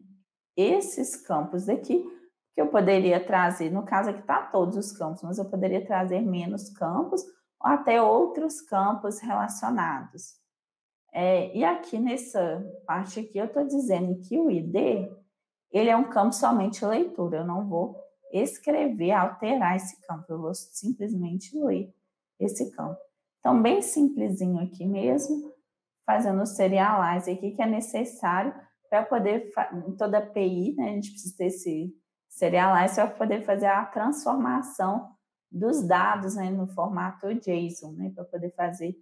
esses campos daqui, que eu poderia trazer, no caso aqui está todos os campos, mas eu poderia trazer menos campos ou até outros campos relacionados. E aqui nessa parte aqui eu estou dizendo que o ID, ele é um campo somente leitura, eu não vou escrever, alterar esse campo, eu vou simplesmente ler esse campo. Então, bem simplesinho aqui mesmo, fazendo o serialize aqui, que é necessário para poder, em toda API, né, a gente precisa ter esse serialize para poder fazer a transformação dos dados, né, no formato JSON, né, para poder fazer,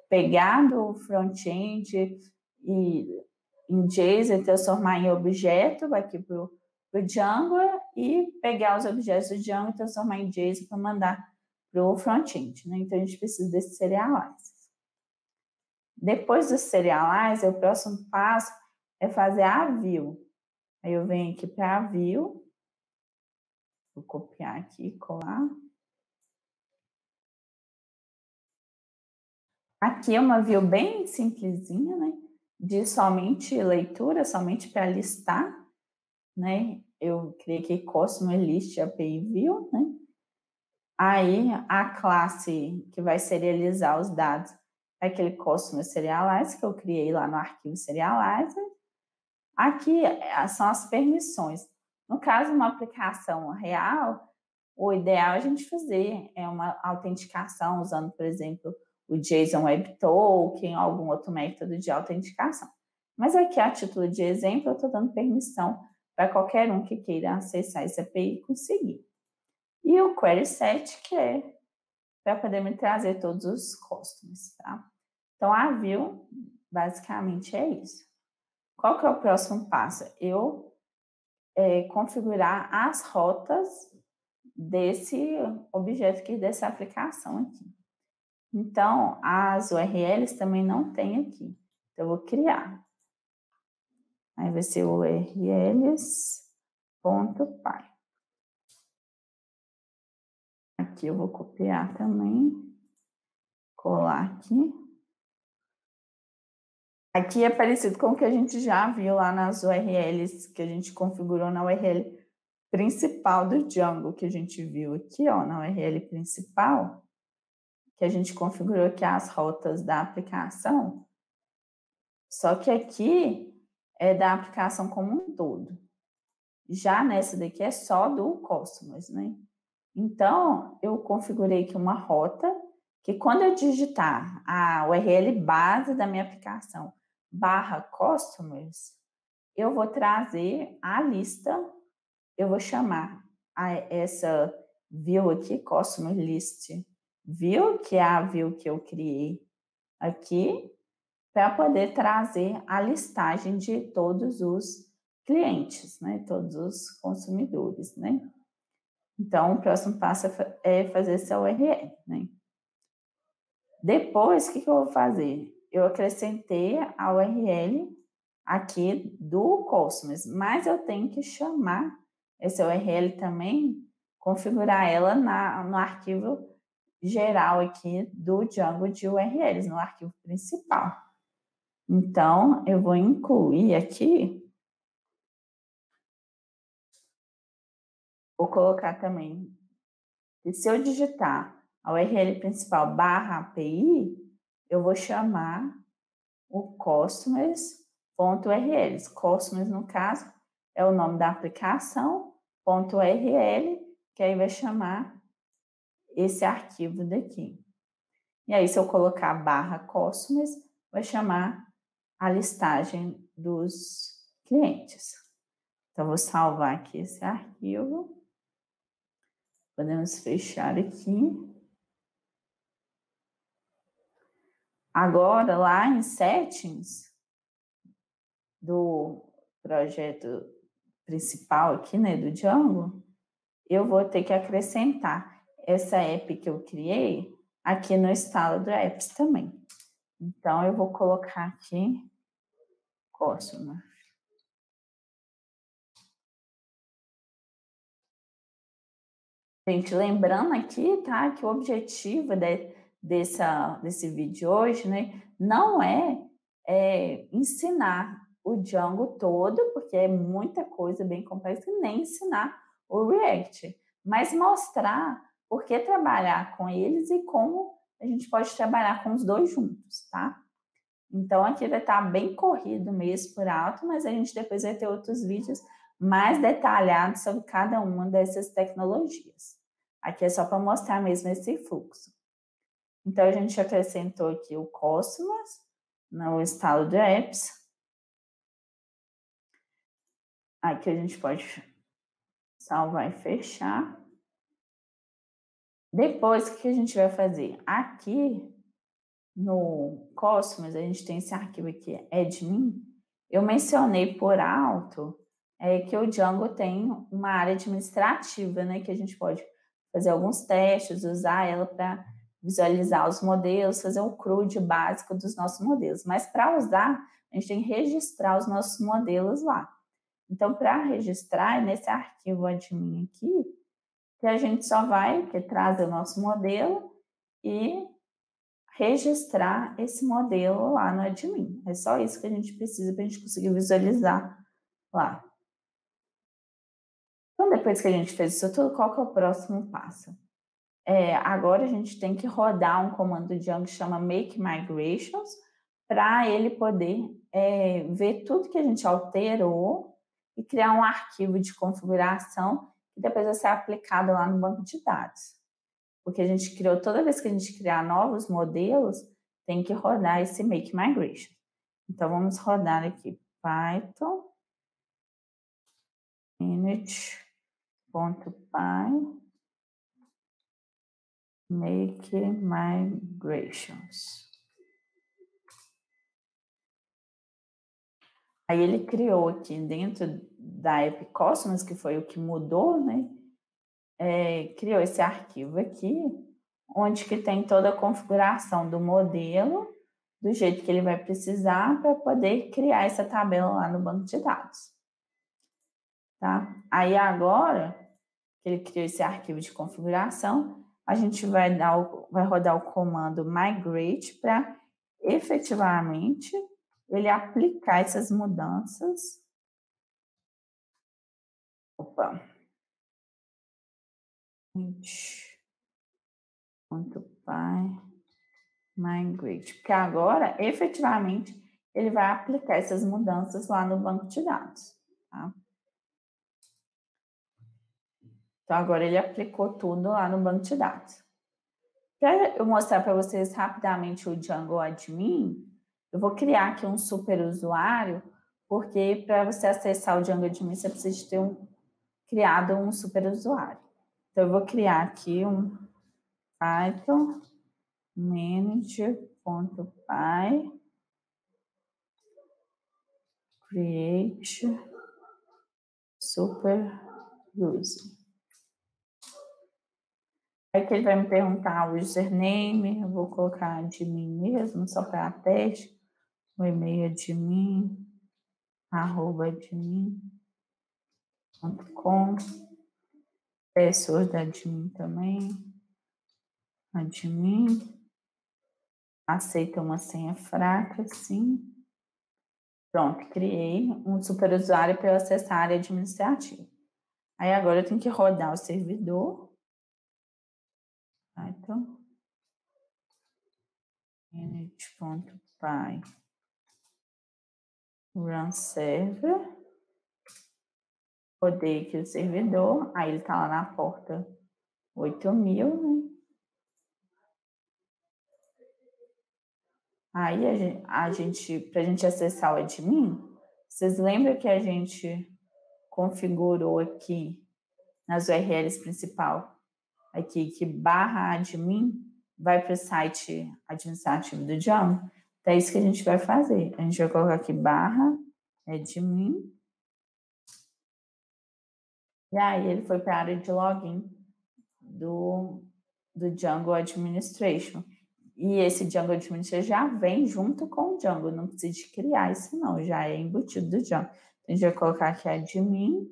pegar do front-end e em JSON, transformar em objeto, aqui para o Django, e pegar os objetos do Django e transformar em JSON para mandar para o front-end, né? Então, a gente precisa desse serialize. Depois do serialize, o próximo passo é fazer a view. Aí eu venho aqui para a view, vou copiar aqui e colar. Aqui é uma view bem simplesinha, né? De somente leitura, somente para listar, né? Eu criei aqui Cosmos List API View, né? Aí a classe que vai serializar os dados é aquele Cosmos Serialize que eu criei lá no arquivo Serializer. Aqui são as permissões. No caso, uma aplicação real, o ideal é a gente fazer uma autenticação usando, por exemplo, o JSON Web Token, algum outro método de autenticação. Mas aqui, a título de exemplo, eu estou dando permissão para qualquer um que queira acessar essa API conseguir. E o Query Set, que é para poder me trazer todos os customers, tá? Então, a view, basicamente, é isso. Qual que é o próximo passo? Eu configurar as rotas desse objeto aqui, dessa aplicação aqui. Então, as URLs também não tem aqui. Então, eu vou criar. Aí vai ser urls.py. Aqui eu vou copiar também. Colar aqui. Aqui é parecido com o que a gente já viu lá nas URLs que a gente configurou na URL principal do Django, que a gente viu aqui, ó, na URL principal, que a gente configurou aqui as rotas da aplicação. Só que aqui é da aplicação como um todo. Já nessa daqui é só do Customers, né? Então, eu configurei aqui uma rota que quando eu digitar a URL base da minha aplicação /customers, eu vou trazer a lista, eu vou chamar essa view aqui, Customer List View, que é a view que eu criei aqui, para poder trazer a listagem de todos os clientes, né? Todos os consumidores, né? Então, o próximo passo é fazer essa URL, né? Depois, o que eu vou fazer? Eu acrescentei a URL aqui do Cosmos, mas eu tenho que chamar essa URL também, configurar ela no arquivo geral aqui do Django de URLs, no arquivo principal. Então, eu vou incluir aqui, vou colocar também, que se eu digitar a URL principal /API, eu vou chamar o customers.urls. Customers, no caso, é o nome da aplicação, .url, que aí vai chamar esse arquivo daqui. E aí, se eu colocar /customers, vai chamar a listagem dos clientes. Então, vou salvar aqui esse arquivo. Podemos fechar aqui. Agora, lá em Settings do projeto principal aqui, né, do Django, eu vou ter que acrescentar essa app que eu criei aqui no instalo do apps também. Então, eu vou colocar aqui Customer. Gente, lembrando aqui, tá, que o objetivo desse vídeo hoje, né, não é ensinar o Django todo, porque é muita coisa bem complexa, e nem ensinar o React, mas mostrar por que trabalhar com eles e como a gente pode trabalhar com os dois juntos, tá? Então, aqui vai estar bem corrido mesmo por alto, mas a gente depois vai ter outros vídeos mais detalhados sobre cada uma dessas tecnologias. Aqui é só para mostrar mesmo esse fluxo. Então, a gente acrescentou aqui o Cosmos no instalo de apps. Aqui a gente pode salvar e fechar. Depois, o que a gente vai fazer? Aqui no Cosmos, a gente tem esse arquivo aqui, admin. Eu mencionei por alto que o Django tem uma área administrativa, né, que a gente pode fazer alguns testes, usar ela para visualizar os modelos, fazer o CRUD básico dos nossos modelos. Mas para usar, a gente tem que registrar os nossos modelos lá. Então, para registrar, é nesse arquivo admin aqui, que a gente só vai trazer o nosso modelo e registrar esse modelo lá no admin. É só isso que a gente precisa para a gente conseguir visualizar lá. Então, depois que a gente fez isso tudo, qual que é o próximo passo? Agora a gente tem que rodar um comando do Django que chama Make Migrations para ele poder ver tudo que a gente alterou e criar um arquivo de configuração que depois vai ser aplicado lá no banco de dados. Porque a gente criou, toda vez que a gente criar novos modelos, tem que rodar esse Make Migration. Então, vamos rodar aqui Python init.py make migrations. Aí ele criou aqui dentro da app Cosmos, que foi o que mudou, né? Criou esse arquivo aqui, onde que tem toda a configuração do modelo, do jeito que ele vai precisar para poder criar essa tabela lá no banco de dados. Tá? Aí agora que ele criou esse arquivo de configuração, a gente vai rodar o comando migrate para efetivamente ele aplicar essas mudanças. Opa. .py migrate. Porque agora, efetivamente, ele vai aplicar essas mudanças lá no banco de dados, tá? Então, agora ele aplicou tudo lá no banco de dados. Para eu mostrar para vocês rapidamente o Django Admin, eu vou criar aqui um super usuário, porque para você acessar o Django Admin, você precisa ter criado um super usuário. Então, eu vou criar aqui um Python manager.py create super user. Aí que ele vai me perguntar o username, eu vou colocar de mim mesmo, só para teste. O e-mail é de mim, @admin.com. Password é de mim também. Admin. Aceita uma senha fraca, sim. Pronto, criei um super usuário para eu acessar a área administrativa. Aí agora eu tenho que rodar o servidor. Então, manage.py run server. Rodei aqui o servidor, aí ele está lá na porta 8000, né? Aí para a gente acessar o admin, vocês lembram que a gente configurou aqui nas URLs principal, aqui que /admin vai para o site administrativo do Django? Então é isso que a gente vai fazer. A gente vai colocar aqui /admin. E aí ele foi para a área de login do Django Administration. E esse Django Administration já vem junto com o Django, não precisa de criar isso não, já é embutido do Django. Então, a gente vai colocar aqui admin,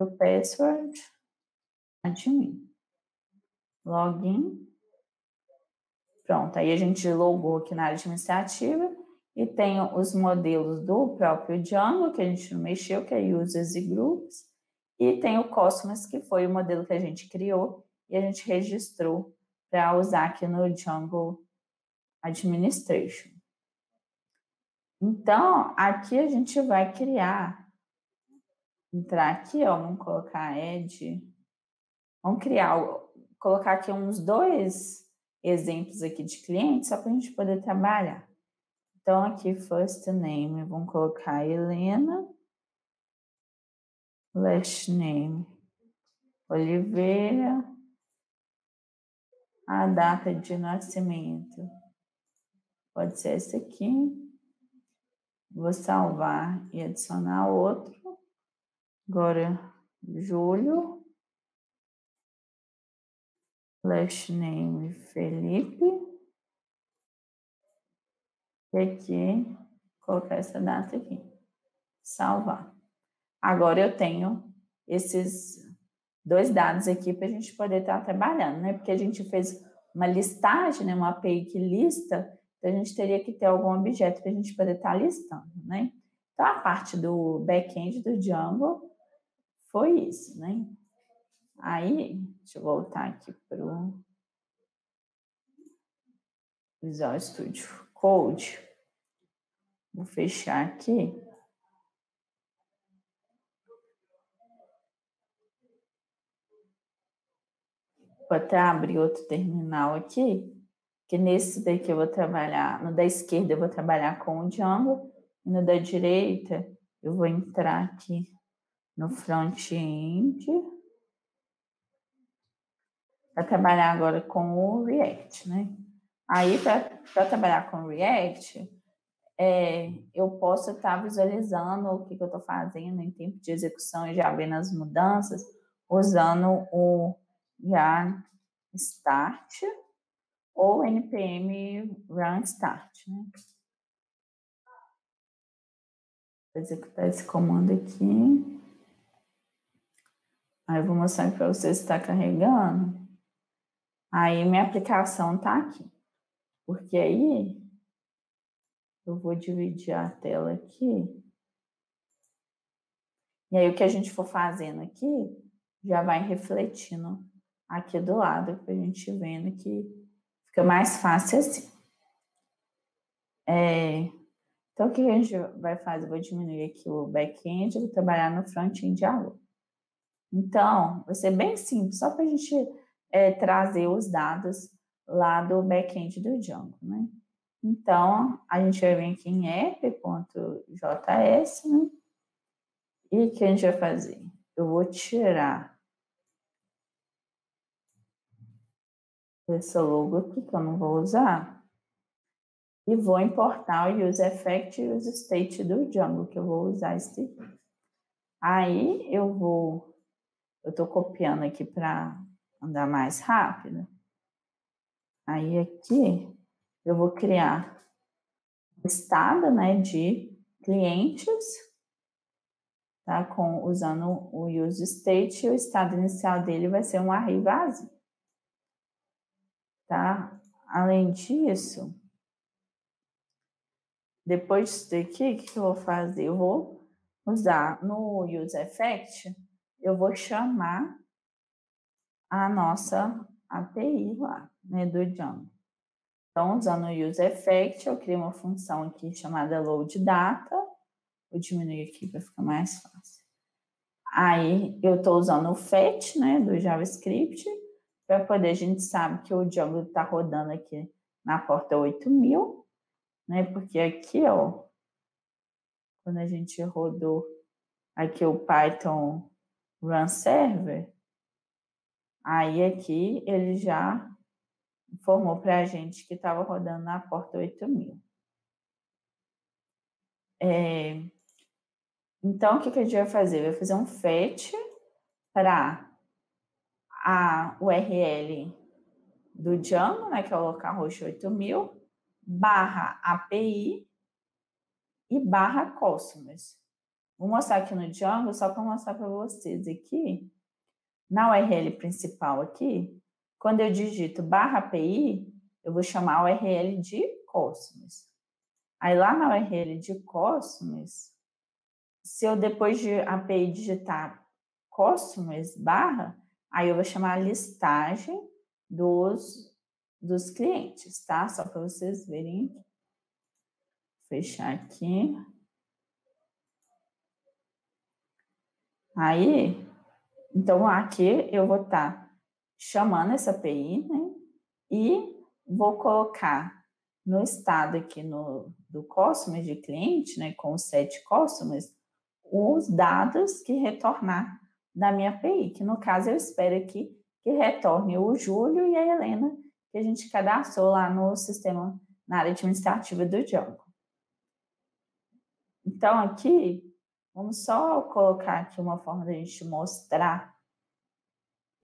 o password, admin, login. Pronto, aí a gente logou aqui na área administrativa e tem os modelos do próprio Django, que a gente não mexeu, que é users e groups, e tem o Cosmos, que foi o modelo que a gente criou e a gente registrou para usar aqui no Django Administration. Então, aqui a gente vai entrar aqui, ó, vamos colocar add, vamos colocar aqui uns 2 exemplos aqui de clientes, só para a gente poder trabalhar. Então, aqui, first name, vamos colocar Helena, last name, Oliveira, a data de nascimento, pode ser esse aqui. Vou salvar e adicionar outro. Agora, Júlio, last name Felipe, e aqui, colocar essa data aqui, salvar. Agora eu tenho esses 2 dados aqui para a gente poder estar trabalhando, né? Porque a gente fez uma listagem, né? Uma API que lista, então a gente teria que ter algum objeto para a gente poder estar listando, né? Então a parte do back-end do Django foi isso, né? Aí, deixa eu voltar aqui para o Visual Studio Code. Vou fechar aqui. Vou até abrir outro terminal aqui, que nesse daqui eu vou trabalhar, no da esquerda eu vou trabalhar com o Django, e no da direita eu vou entrar aqui no front-end, para trabalhar agora com o React, né? Aí, para trabalhar com o React, eu posso estar visualizando o que eu estou fazendo em tempo de execução e já vendo as mudanças, usando o yarn start ou npm run start, né? Vou executar esse comando aqui. Aí eu vou mostrar para vocês se está carregando. Aí minha aplicação está aqui. Porque aí eu vou dividir a tela aqui. E aí o que a gente for fazendo aqui já vai refletindo aqui do lado, para a gente vendo que fica mais fácil assim. Então, o que a gente vai fazer? Eu vou diminuir aqui o back-end e vou trabalhar no front-end agora. Então, vai ser bem simples, só para a gente trazer os dados lá do back-end do Django, né? Então, a gente vai vir aqui em app.js, né? E o que a gente vai fazer? Eu vou tirar esse logo aqui, que eu não vou usar, e vou importar o useEffect e o useState do Django, que eu vou usar esse aqui. Aí, eu estou copiando aqui para andar mais rápido. Aí, aqui, eu vou criar um estado, né, de clientes, tá? Usando o useState, e o estado inicial dele vai ser um array vazio, tá? Além disso, depois disso daqui, o que eu vou fazer? Eu vou usar no useEffect, eu vou chamar a nossa API lá, né, do Django. Então, usando o useEffect, eu criei uma função aqui chamada loadData. Vou diminuir aqui para ficar mais fácil. Aí, eu estou usando o fetch, né, do JavaScript, para poder, a gente sabe que o Django está rodando aqui na porta 8000, né, porque aqui, ó, quando a gente rodou aqui o Python Run Server, aí aqui ele já informou para a gente que estava rodando na porta 8000. Então, o que a gente vai fazer? Vai fazer um fetch para a URL do Django, né, que é o localhost 8000, barra API e barra customers. Vou mostrar aqui no Django, só para mostrar para vocês aqui. Na URL principal aqui, quando eu digito barra API, eu vou chamar a URL de customers. Aí lá na URL de customers, se eu depois de API digitar customers barra, aí eu vou chamar a listagem dos clientes, tá? Só para vocês verem. Vou fechar aqui. Aí, então aqui eu vou estar chamando essa API, né? E vou colocar no estado aqui do customers de cliente, né? Com os 7 customers, os dados que retornar da minha API, que no caso eu espero aqui que retorne o Júlio e a Helena, que a gente cadastrou lá no sistema, na área administrativa do Django. Então, aqui, vamos só colocar aqui uma forma de a gente mostrar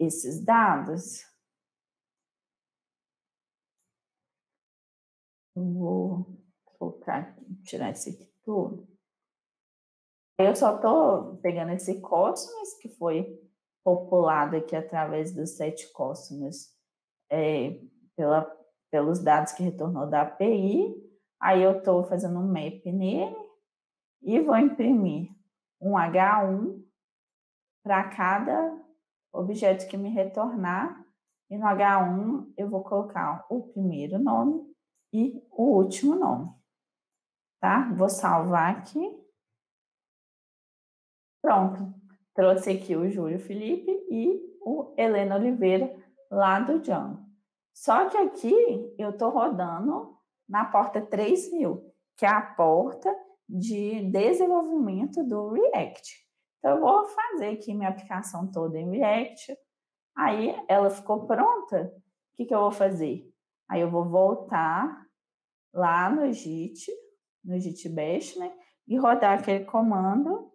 esses dados. Eu vou colocar, tirar esse aqui tudo. Eu só estou pegando esse customers que foi populado aqui através dos 7 customers pelos dados que retornou da API. Aí eu estou fazendo um map nele e vou imprimir um H1 para cada objeto que me retornar. E no H1 eu vou colocar o primeiro nome e o último nome. Tá? Vou salvar aqui. Pronto. Trouxe aqui o Júlio Felipe e o Helena Oliveira lá do Django. Só que aqui eu estou rodando na porta 3000, que é a porta de desenvolvimento do React. Então, eu vou fazer aqui minha aplicação toda em React. Aí, ela ficou pronta. O que eu vou fazer? Aí, eu vou voltar lá no Git Bash, né? E rodar aquele comando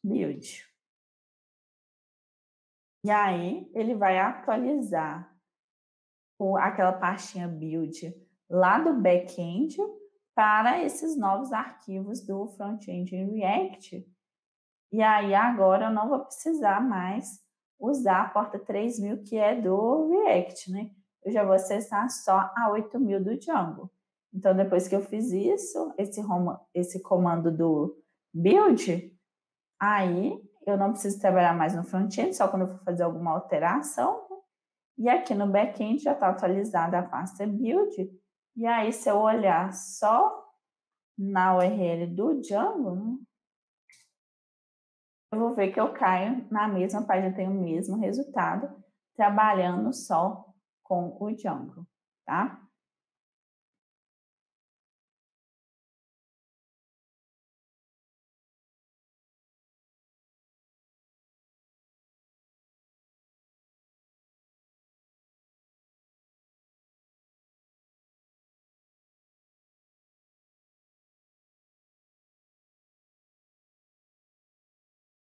build. E aí, ele vai atualizar aquela pastinha build lá do back-end para esses novos arquivos do front-end em React. E aí, agora, eu não vou precisar mais usar a porta 3000, que é do React, né? Eu já vou acessar só a 8000 do Django. Então, depois que eu fiz isso, esse comando do build, aí eu não preciso trabalhar mais no front-end, só quando eu for fazer alguma alteração. E aqui no back-end já está atualizada a pasta build. E aí, se eu olhar só na URL do Django, né, eu vou ver que eu caio na mesma página, tenho o mesmo resultado, trabalhando só com o Django, tá?